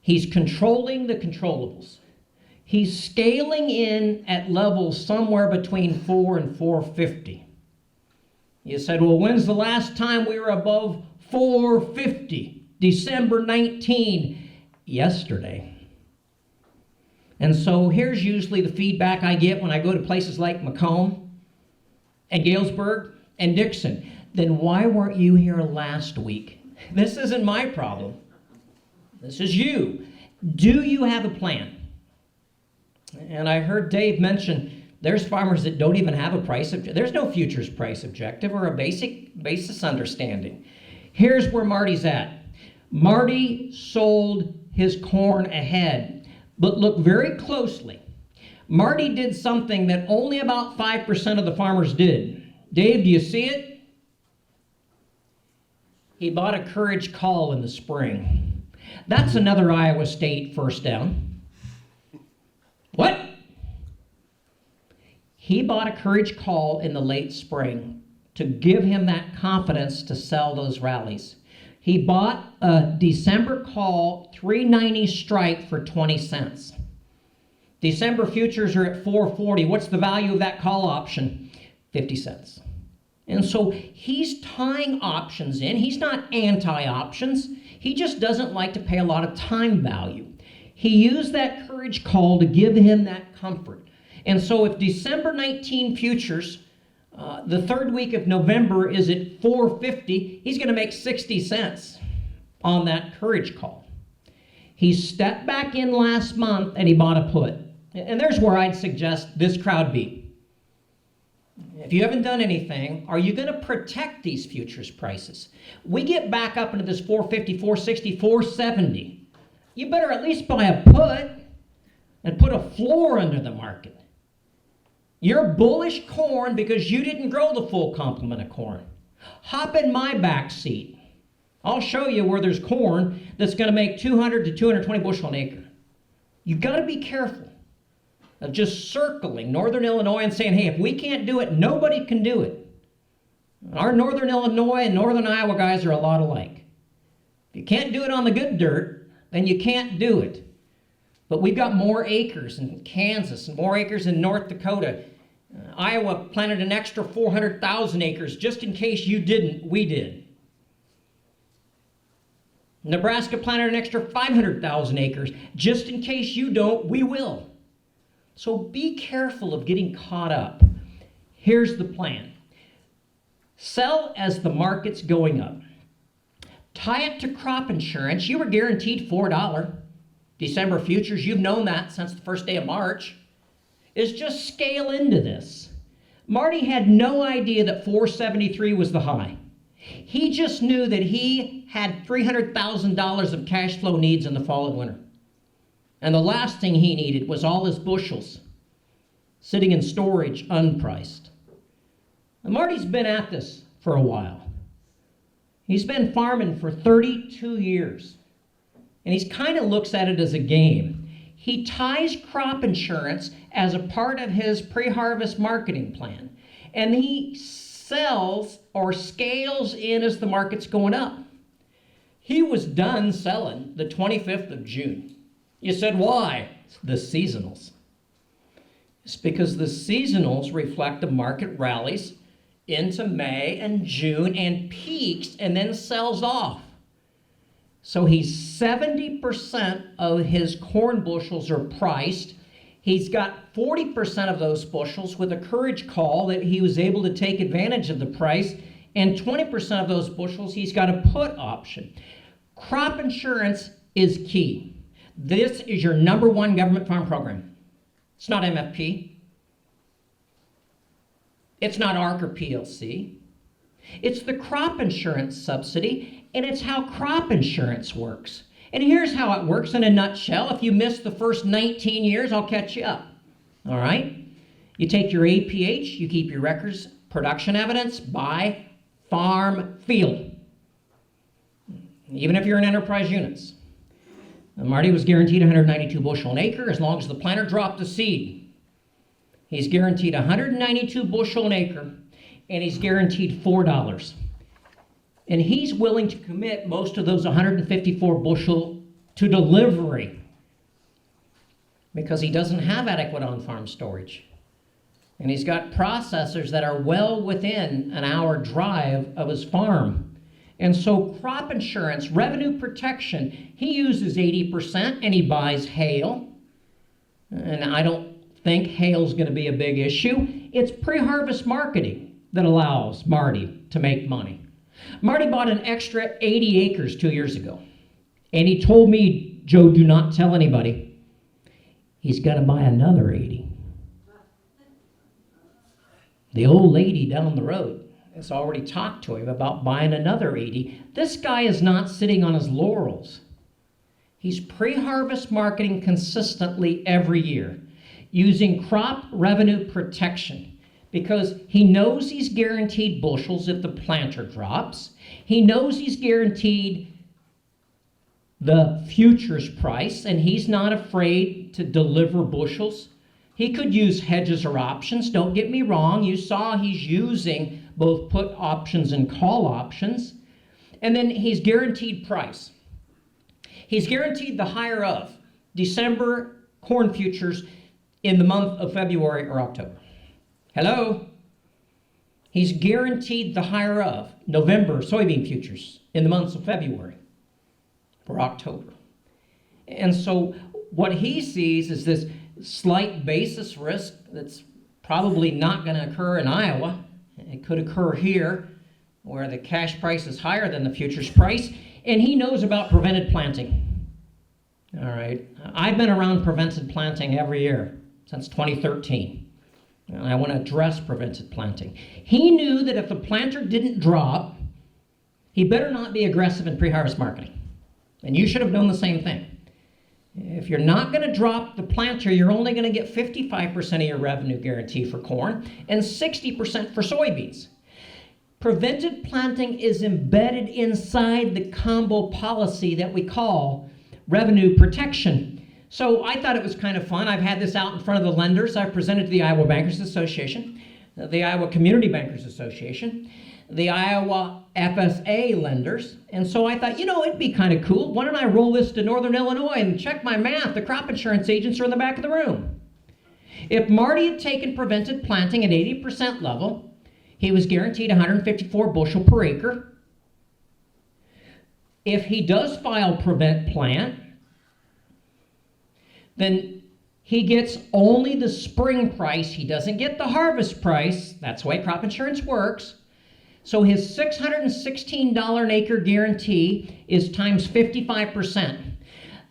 He's controlling the controllables. He's scaling in at levels somewhere between 4 and 450. You said, well, when's the last time we were above 450? December 19. Yesterday. And so here's usually the feedback I get when I go to places like Macomb and Galesburg and Dixon. Then why weren't you here last week? This isn't my problem. This is you. Do you have a plan? And I heard Dave mention there's farmers that don't even have a price. There's no futures price objective or a basis understanding. Here's where Marty's at. Marty sold his corn ahead. But look very closely. Marty did something that only about 5% of the farmers did. Dave, do you see it? He bought a Courage Call in the spring. That's another Iowa State first down. What? He bought a Courage Call in the late spring to give him that confidence to sell those rallies. He bought a December call 390 strike for 20 cents. December futures are at 440. What's the value of that call option? 50 cents. And so he's tying options in. He's not anti-options. He just doesn't like to pay a lot of time value. He used that Courage Call to give him that comfort. And so if December 19 futures, the third week of November is at 450, he's going to make 60 cents on that Courage Call. He stepped back in last month and he bought a put. And there's where I'd suggest this crowd be. If you haven't done anything, are you going to protect these futures prices? We get back up into this 450, 460, 470. You better at least buy a put and put a floor under the market. You're bullish corn because you didn't grow the full complement of corn. Hop in my back seat. I'll show you where there's corn that's going to make 200 to 220 bushel an acre. You've got to be careful of just circling northern Illinois and saying, hey, if we can't do it, nobody can do it. Our northern Illinois and northern Iowa guys are a lot alike. If you can't do it on the good dirt, then you can't do it. But we've got more acres in Kansas and more acres in North Dakota. Iowa planted an extra 400,000 acres. Just in case you didn't, we did. Nebraska planted an extra 500,000 acres. Just in case you don't, we will. So be careful of getting caught up. Here's the plan. Sell as the market's going up. Tie it to crop insurance. You were guaranteed $4. December futures, you've known that since the first day of March, is just scale into this. Marty had no idea that 473 was the high. He just knew that he had $300,000 of cash flow needs in the fall and winter. And the last thing he needed was all his bushels sitting in storage unpriced. And Marty's been at this for a while. He's been farming for 32 years. And he kind of looks at it as a game. he ties crop insurance as a part of his pre-harvest marketing plan. And he sells or scales in as the market's going up. He was done selling the 25th of June. You said, why? The seasonals. It's because the seasonals reflect the market rallies into May and June and peaks and then sells off. So he's 70% of his corn bushels are priced. He's got 40% of those bushels with a courage call that he was able to take advantage of the price, and 20% of those bushels he's got a put option. Crop insurance is key. This is your number one government farm program. It's not MFP. It's not ARC or PLC. It's the crop insurance subsidy, and it's how crop insurance works. And here's how it works in a nutshell. If you missed the first 19 years, I'll catch you up. All right? You take your APH, you keep your records, production evidence by farm field. Even if you're in enterprise units. Marty was guaranteed 192 bushel an acre as long as the planter dropped the seed. He's guaranteed 192 bushel an acre, and he's guaranteed $4. And he's willing to commit most of those 154 bushel to delivery because he doesn't have adequate on-farm storage. And he's got processors that are well within an hour drive of his farm. And so crop insurance, revenue protection, he uses 80% and he buys hail. And I don't think hail's going to be a big issue. It's pre-harvest marketing that allows Marty to make money. Marty bought an extra 80 acres 2 years ago. And he told me, Joe, do not tell anybody. He's going to buy another 80. The old lady down the road has already talked to him about buying another 80. This guy is not sitting on his laurels. He's pre-harvest marketing consistently every year using crop revenue protection because he knows he's guaranteed bushels if the planter drops. He knows he's guaranteed the futures price, and he's not afraid to deliver bushels. He could use hedges or options. Don't get me wrong. You saw he's using both put options and call options. And then he's guaranteed price. He's guaranteed the higher of December corn futures in the month of February or October. Hello? He's guaranteed the higher of November soybean futures in the months of February or October. And so what he sees is this slight basis risk that's probably not going to occur in Iowa. It could occur here where the cash price is higher than the futures price, and he knows about prevented planting. All right, I've been around prevented planting every year since 2013, and I want to address prevented planting. He knew that if the planter didn't drop, he better not be aggressive in pre-harvest marketing, and you should have known the same thing. If you're not going to drop the planter, you're only going to get 55% of your revenue guarantee for corn and 60% for soybeans. Prevented planting is embedded inside the combo policy that we call revenue protection. So I thought it was kind of fun. I've had this out in front of the lenders. I've presented to the Iowa Bankers Association, the Iowa Community Bankers Association, the Iowa FSA lenders. And so I thought, it'd be kind of cool. Why don't I roll this to Northern Illinois and check my math? The crop insurance agents are in the back of the room. If Marty had taken prevented planting at 80% level, he was guaranteed 154 bushel per acre. If he does file prevent plant, then he gets only the spring price. He doesn't get the harvest price. That's the way crop insurance works. So his $616 an acre guarantee is times 55%.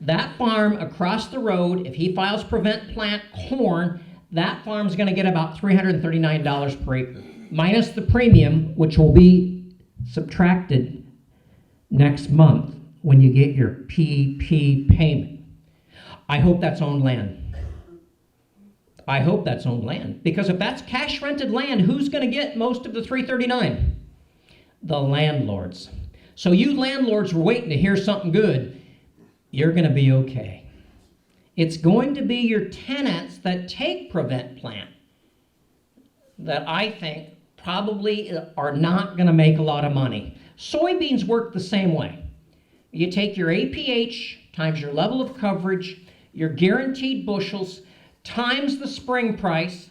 That farm across the road, if he files prevent plant corn, that farm's going to get about $339 per acre, minus the premium, which will be subtracted next month when you get your PP payment. I hope that's owned land. I hope that's owned land, because if that's cash rented land, who's going to get most of the $339? The landlords. So you landlords were waiting to hear something good. You're going to be okay. It's going to be your tenants that take Prevent Plant that I think probably are not going to make a lot of money. Soybeans work the same way. You take your APH times your level of coverage, your guaranteed bushels, times the spring price,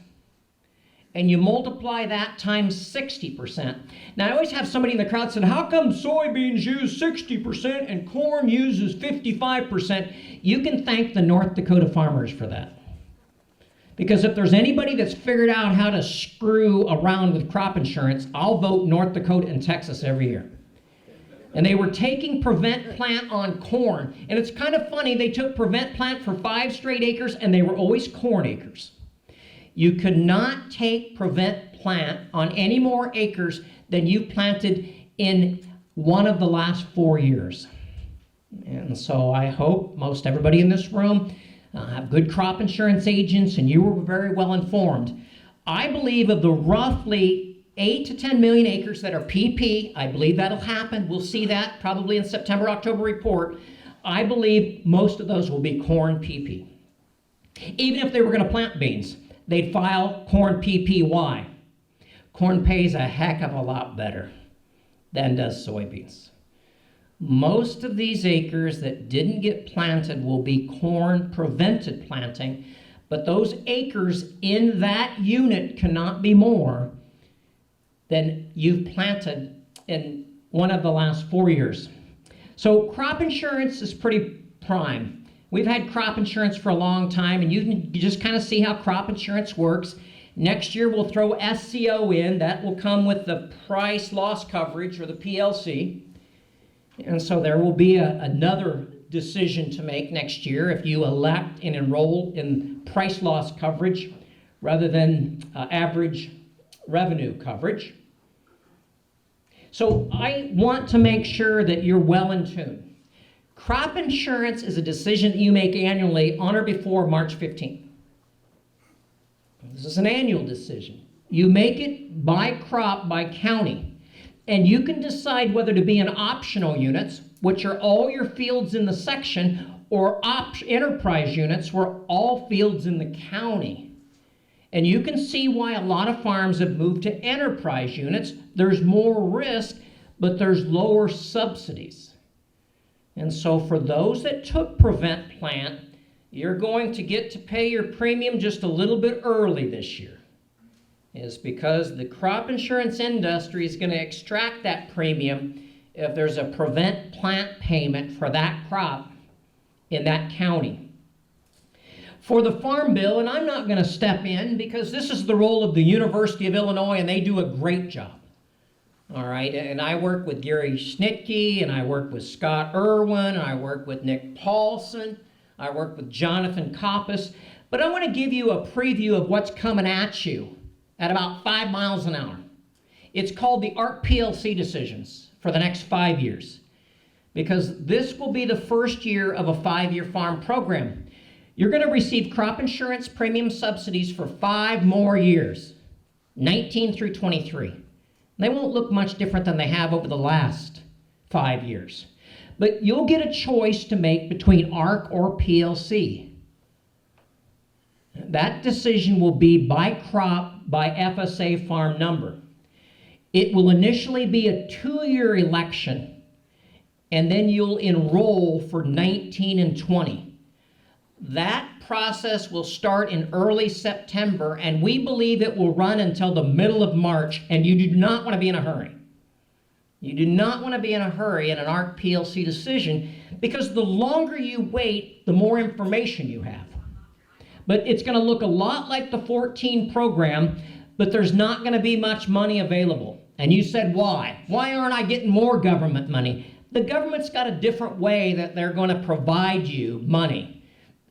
and you multiply that times 60%. Now, I always have somebody in the crowd say, how come soybeans use 60% and corn uses 55%? You can thank the North Dakota farmers for that. Because if there's anybody that's figured out how to screw around with crop insurance, I'll vote North Dakota and Texas every year. And they were taking Prevent Plant on corn. And it's kind of funny, they took Prevent Plant for 5 straight acres, and they were always corn acres. You could not take Prevent Plant on any more acres than you planted in one of the last 4 years. And so I hope most everybody in this room have good crop insurance agents, and you were very well informed. I believe of the roughly 8 to 10 million acres that are PP, I believe that'll happen. We'll see that probably in September, October report. I believe most of those will be corn PP. Even if they were going to plant beans, they'd file corn PPY. Corn pays a heck of a lot better than does soybeans. Most of these acres that didn't get planted will be corn prevented planting, but those acres in that unit cannot be more than you've planted in one of the last 4 years. So crop insurance is pretty prime. We've had crop insurance for a long time, and you can just kind of see how crop insurance works. Next year, we'll throw SCO in. That will come with the price loss coverage, or the PLC. And so there will be another decision to make next year if you elect and enroll in price loss coverage rather than average revenue coverage. So I want to make sure that you're well in tune. Crop insurance is a decision that you make annually on or before March 15th. This is an annual decision. You make it by crop, by county, and you can decide whether to be in optional units, which are all your fields in the section, or enterprise units, where all fields in the county. And you can see why a lot of farms have moved to enterprise units. There's more risk, but there's lower subsidies. And so for those that took Prevent Plant, you're going to get to pay your premium just a little bit early this year. It's because the crop insurance industry is going to extract that premium if there's a Prevent Plant payment for that crop in that county. For the Farm Bill, and I'm not going to step in because this is the role of the University of Illinois, and they do a great job. All right, and I work with Gary Schnitke, and I work with Scott Irwin, and I work with Nick Paulson, I work with Jonathan Koppas, but I want to give you a preview of what's coming at you at about 5 miles an hour. It's called the ARC PLC decisions for the next 5 years, because this will be the first year of a 5-year farm program. You're going to receive crop insurance premium subsidies for 5 more years, 19 through 23. They won't look much different than they have over the last 5 years. But you'll get a choice to make between ARC or PLC. That decision will be by crop, by FSA farm number. It will initially be a 2-year election, and then you'll enroll for 19 and 20. That process will start in early September, and we believe it will run until the middle of March, and you do not want to be in a hurry. You do not want to be in a hurry in an ARC PLC decision, because the longer you wait, the more information you have. But it's going to look a lot like the 14 program, but there's not going to be much money available. And you said, why? Why aren't I getting more government money? The government's got a different way that they're going to provide you money.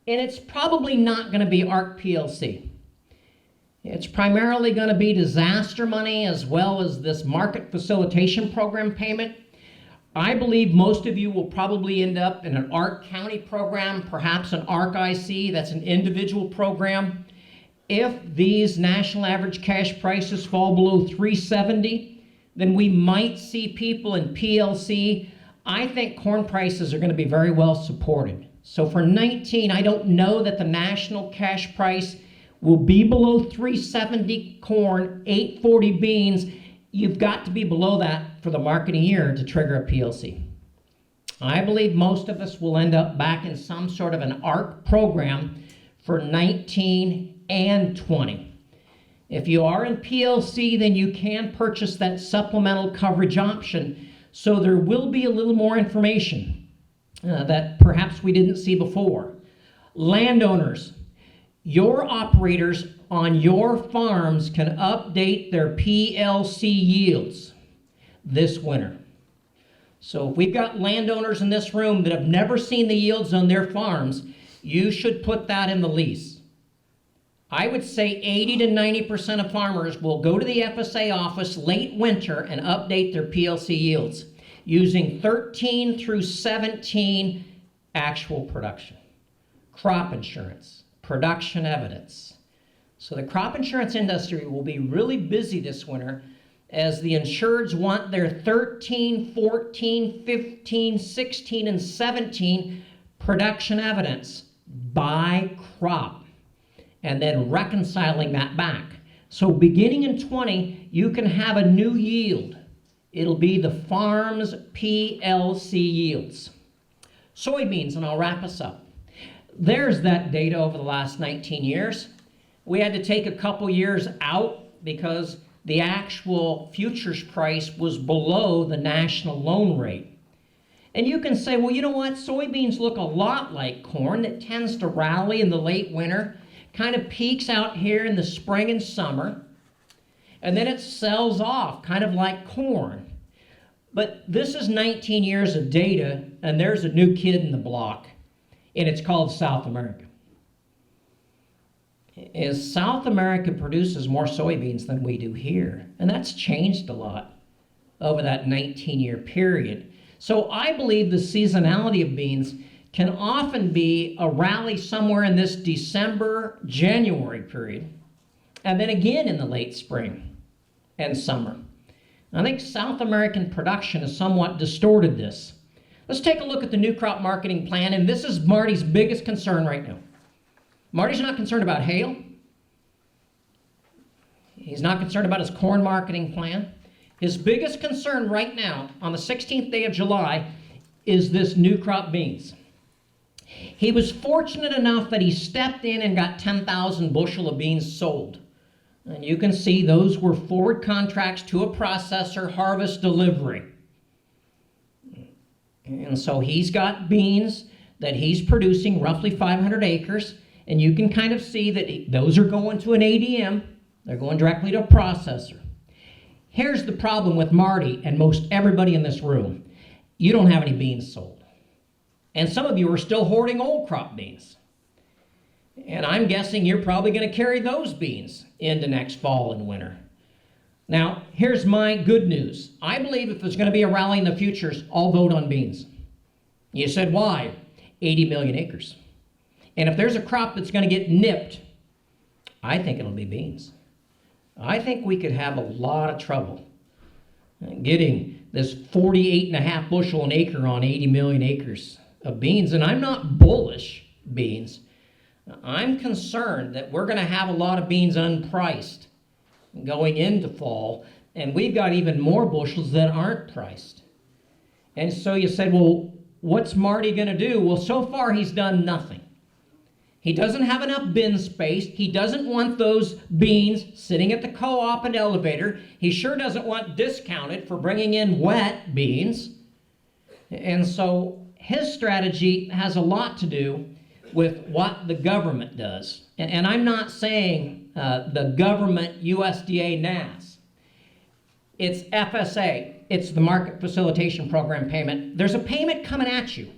And it's probably not going to be ARC PLC. It's primarily going to be disaster money as well as this market facilitation program payment. I believe most of you will probably end up in an ARC County program, perhaps an ARC IC, that's an individual program. If these national average cash prices fall below 370, then we might see people in PLC. I think corn prices are going to be very well supported. So for 19, I don't know that the national cash price will be below 370 corn, 840 beans. You've got to be below that for the marketing year to trigger a PLC. I believe most of us will end up back in some sort of an ARC program for 19 and 20. If you are in PLC, then you can purchase that supplemental coverage option. So there will be a little more information that perhaps we didn't see before. Landowners, your operators on your farms can update their PLC yields this winter. So if we've got landowners in this room that have never seen the yields on their farms, you should put that in the lease. I would say 80 to 90% of farmers will go to the FSA office late winter and update their PLC yields using 13 through 17 actual production, crop insurance, production evidence. So the crop insurance industry will be really busy this winter as the insureds want their 13, 14, 15, 16, and 17 production evidence by crop, and then reconciling that back. So beginning in 20, you can have a new yield. It'll be the farm's PLC yields. Soybeans, and I'll wrap us up. There's that data over the last 19 years. We had to take a couple years out because the actual futures price was below the national loan rate. And you can say, well, you know what? Soybeans look a lot like corn. It tends to rally in the late winter, kind of peaks out here in the spring and summer, and then it sells off, kind of like corn. But this is 19 years of data, and there's a new kid in the block, and it's called South America. South America produces more soybeans than we do here, and that's changed a lot over that 19-year period. So I believe the seasonality of beans can often be a rally somewhere in this December, January period, and then again in the late spring and summer. I think South American production has somewhat distorted this. Let's take a look at the new crop marketing plan, and this is Marty's biggest concern right now. Marty's not concerned about hail. He's not concerned about his corn marketing plan. His biggest concern right now, on the 16th day of July, is this new crop beans. He was fortunate enough that he stepped in and got 10,000 bushel of beans sold. And you can see those were forward contracts to a processor, harvest delivery. And so he's got beans that he's producing, roughly 500 acres, and you can kind of see that those are going to an ADM. They're going directly to a processor. Here's the problem with Marty and most everybody in this room. You don't have any beans sold. And some of you are still hoarding old crop beans. And I'm guessing you're probably going to carry those beans into next fall and winter. Now, here's my good news. I believe if there's going to be a rally in the futures, I'll vote on beans. You said, why? 80 million acres. And if there's a crop that's going to get nipped, I think it'll be beans. I think we could have a lot of trouble getting this 48.5 bushel an acre on 80 million acres of beans. And I'm not bullish beans. I'm concerned that we're going to have a lot of beans unpriced going into fall, and we've got even more bushels that aren't priced. And so you said, well, what's Marty going to do? Well, so far he's done nothing. He doesn't have enough bin space. He doesn't want those beans sitting at the co-op and elevator. He sure doesn't want discounted for bringing in wet beans. And so his strategy has a lot to do with what the government does. And I'm not saying the government USDA NAS. It's FSA. It's the Market Facilitation Program payment. There's a payment coming at you.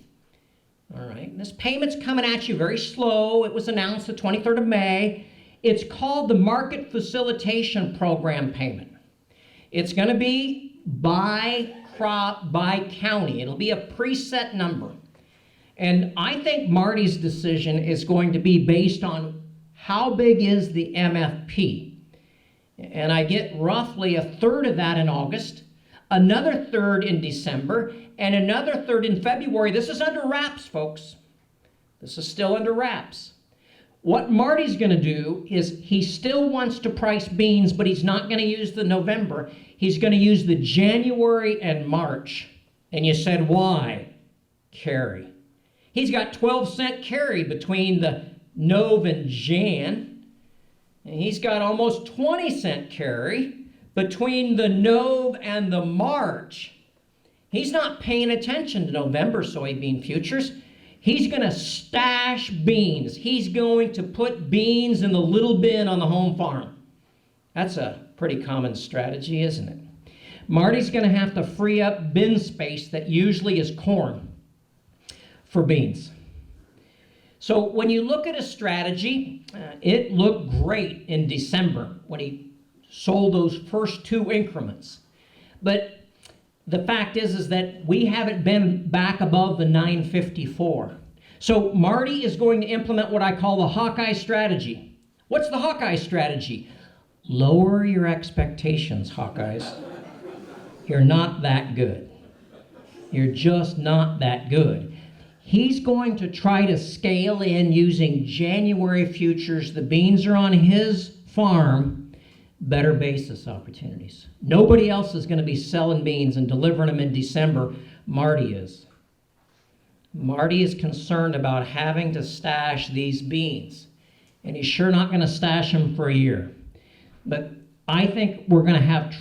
All right, this payment's coming at you very slow. It was announced the 23rd of May. It's called the Market Facilitation Program payment. It's going to be by crop, by county. It'll be a preset number. And I think Marty's decision is going to be based on how big is the MFP. And I get roughly a third of that in August, another third in December, and another third in February. This is under wraps, folks. This is still under wraps. What Marty's going to do is he still wants to price beans, but he's not going to use the November. He's going to use the January and March. And you said, why? Carry. He's got 12-cent carry between the Nov and Jan. And he's got almost 20-cent carry between the Nov and the March. He's not paying attention to November soybean futures. He's going to stash beans. He's going to put beans in the little bin on the home farm. That's a pretty common strategy, isn't it? Marty's going to have to free up bin space that usually is corn for beans. So when you look at a strategy, it looked great in December when he sold those first 2 increments. But the fact is that we haven't been back above the 954. So Marty is going to implement what I call the Hawkeye strategy. What's the Hawkeye strategy? Lower your expectations, Hawkeyes. You're not that good. You're just not that good. He's going to try to scale in using January futures. The beans are on his farm. Better basis opportunities. Nobody else is going to be selling beans and delivering them in December. Marty is. Marty is concerned about having to stash these beans. And he's sure not going to stash them for a year. But I think we're going to have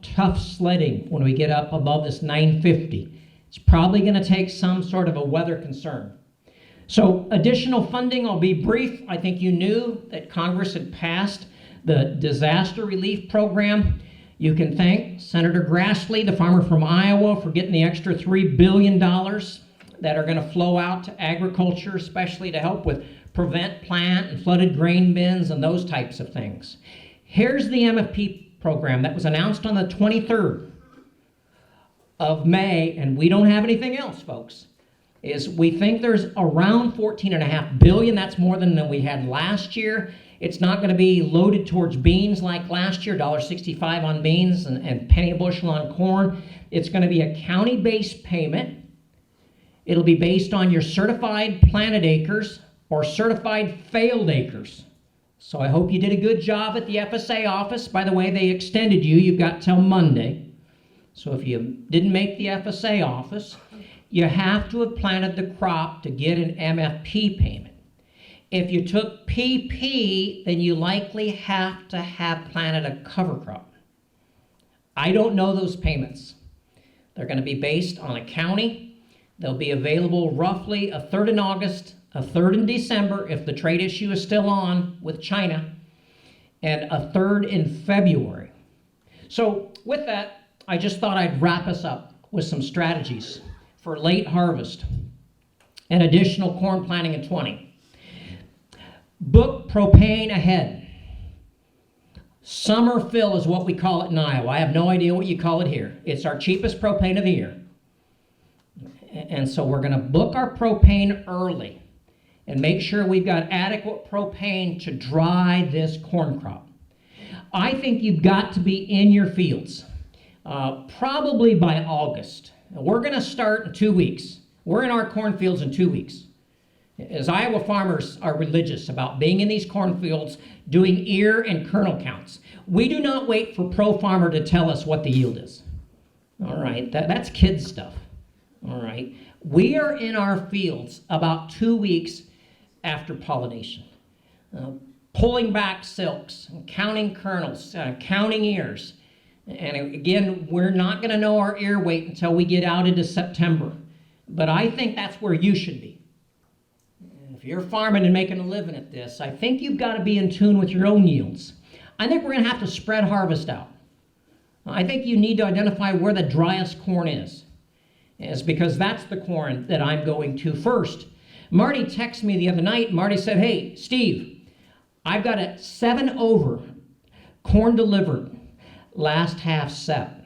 tough sledding when we get up above this 950. It's probably going to take some sort of a weather concern. So additional funding, I'll be brief. I think you knew that Congress had passed the disaster relief program. You can thank Senator Grassley, the farmer from Iowa, for getting the extra $3 billion that are going to flow out to agriculture, especially to help with prevent plant and flooded grain bins and those types of things. Here's the MFP program that was announced on the 23rd of May, and we don't have anything else, folks. We think there's around $14.5 billion. That's more than we had last year. It's not going to be loaded towards beans like last year, $1.65 on beans and penny a bushel on corn. It's going to be a county-based payment. It'll be based on your certified planted acres or certified failed acres. So I hope you did a good job at the FSA office. By the way, they extended you. You've got till Monday. So if you didn't make the FSA office, you have to have planted the crop to get an MFP payment. If you took PP, then you likely have to have planted a cover crop. I don't know those payments. They're going to be based on a county. They'll be available roughly a third in August, a third in December if the trade issue is still on with China, and a third in February. So with that, I just thought I'd wrap us up with some strategies for late harvest and additional corn planting in 20. Book propane ahead. Summer fill is what we call it in Iowa. I have no idea what you call it here. It's our cheapest propane of the year. And so we're going to book our propane early and make sure we've got adequate propane to dry this corn crop. I think you've got to be in your fields probably by August. We're going to start in 2 weeks. We're in our cornfields in 2 weeks. As Iowa farmers are religious about being in these cornfields, doing ear and kernel counts. We do not wait for ProFarmer to tell us what the yield is. All right, that's kids stuff. All right, we are in our fields about 2 weeks after pollination, pulling back silks, and counting kernels, counting ears. And again, we're not going to know our ear weight until we get out into September. But I think that's where you should be. If you're farming and making a living at this, I think you've got to be in tune with your own yields. I think we're going to have to spread harvest out. I think you need to identify where the driest corn is because that's the corn that I'm going to first. Marty texted me the other night. Marty said, hey, Steve, I've got a 7 over corn delivered last half sep.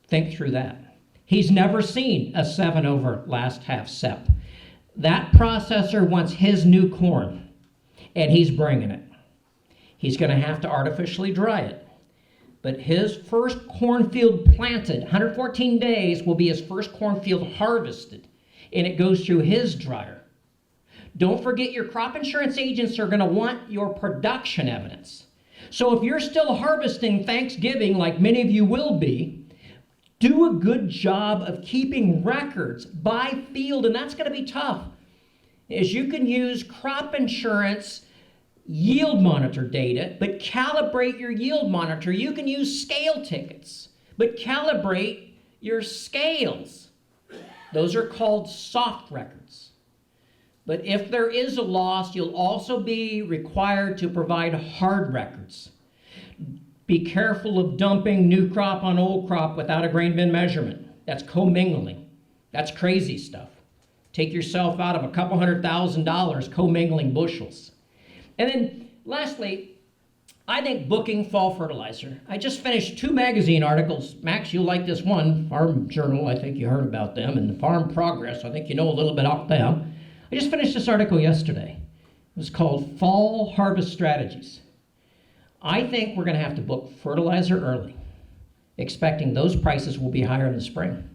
Think through that. He's never seen a 7 over last half sep. That processor wants his new corn, and he's bringing it. He's going to have to artificially dry it. But his first cornfield planted, 114 days, will be his first cornfield harvested, and it goes through his dryer. Don't forget your crop insurance agents are going to want your production evidence. So if you're still harvesting Thanksgiving, like many of you will be, do a good job of keeping records by field, and that's going to be tough. Is you can use crop insurance yield monitor data, but calibrate your yield monitor. You can use scale tickets, but calibrate your scales. Those are called soft records. But if there is a loss, you'll also be required to provide hard records. Be careful of dumping new crop on old crop without a grain bin measurement. That's commingling. That's crazy stuff. Take yourself out of a couple $100,000 commingling bushels. And then lastly, I think booking fall fertilizer. I just finished 2 magazine articles. Max, you'll like this one, Farm Journal, I think you heard about them, and the Farm Progress, I think you know a little bit about them. I just finished this article yesterday. It was called Fall Harvest Strategies. I think we're going to have to book fertilizer early, expecting those prices will be higher in the spring.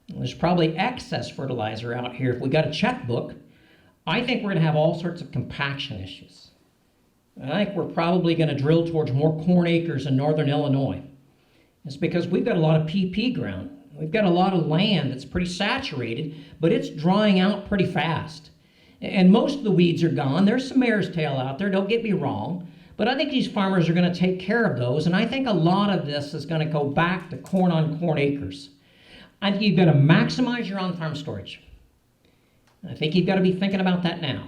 There's probably excess fertilizer out here. If we got a checkbook, I think we're going to have all sorts of compaction issues. I think we're probably going to drill towards more corn acres in northern Illinois. It's because we've got a lot of PP ground. We've got a lot of land that's pretty saturated, but it's drying out pretty fast. And most of the weeds are gone. There's some mare's tail out there, don't get me wrong. But I think these farmers are going to take care of those, and I think a lot of this is going to go back to corn on corn acres. I think you've got to maximize your on-farm storage. I think you've got to be thinking about that now.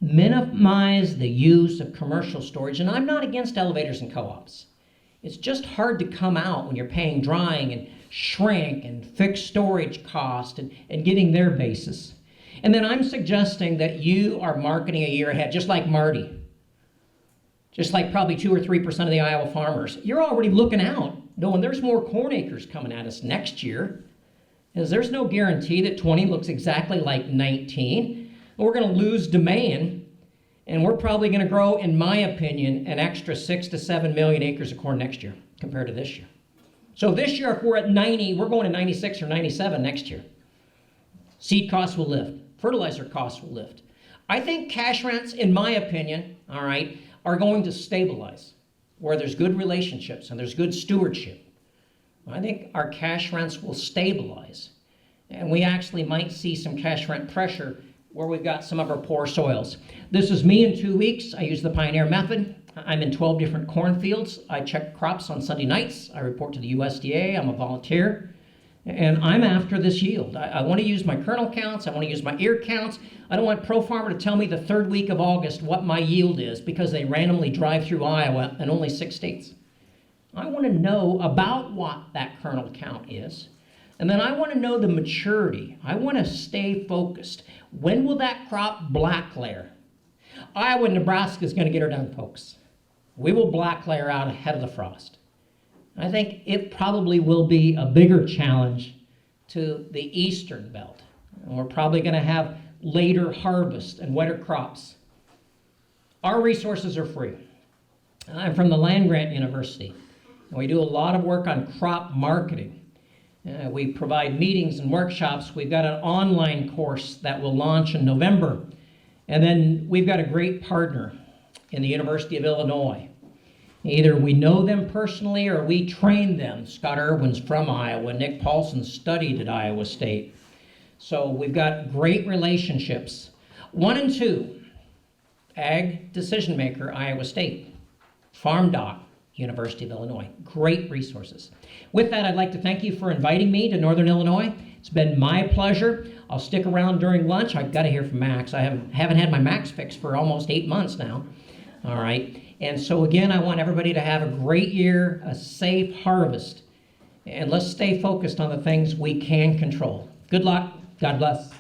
Minimize the use of commercial storage, and I'm not against elevators and co-ops. It's just hard to come out when you're paying drying and shrink and fixed storage cost and getting their basis. And then I'm suggesting that you are marketing a year ahead, just like Marty. Just like probably 2 or 3% of the Iowa farmers. You're already looking out, knowing there's more corn acres coming at us next year. Because there's no guarantee that 20 looks exactly like 19. We're going to lose demand, and we're probably going to grow, in my opinion, an extra 6 to 7 million acres of corn next year compared to this year. So this year, if we're at 90, we're going to 96 or 97 next year. Seed costs will lift. Fertilizer costs will lift. I think cash rents, in my opinion, all right, are going to stabilize where there's good relationships and there's good stewardship. I think our cash rents will stabilize. And we actually might see some cash rent pressure where we've got some of our poor soils. This is me in 2 weeks. I use the Pioneer method. I'm in 12 different cornfields. I check crops on Sunday nights. I report to the USDA. I'm a volunteer. And I'm after this yield. I want to use my kernel counts. I want to use my ear counts. I don't want ProFarmer to tell me the 3rd week of August what my yield is because they randomly drive through Iowa and only 6 states. I want to know about what that kernel count is. And then I want to know the maturity. I want to stay focused. When will that crop black layer? Iowa and Nebraska is going to get her done, folks. We will black layer out ahead of the frost. I think it probably will be a bigger challenge to the eastern belt. And we're probably going to have later harvest and wetter crops. Our resources are free. I'm from the Land Grant University, and we do a lot of work on crop marketing. We provide meetings and workshops. We've got an online course that will launch in November. And then we've got a great partner in the University of Illinois. Either we know them personally or we train them. Scott Irwin's from Iowa. Nick Paulson studied at Iowa State. So we've got great relationships. 1 and 2, Ag Decision Maker, Iowa State. Farm Doc, University of Illinois. Great resources. With that, I'd like to thank you for inviting me to Northern Illinois. It's been my pleasure. I'll stick around during lunch. I've got to hear from Max. I haven't had my Max fix for almost 8 months now. All right. And so again, I want everybody to have a great year, a safe harvest, and let's stay focused on the things we can control. Good luck. God bless.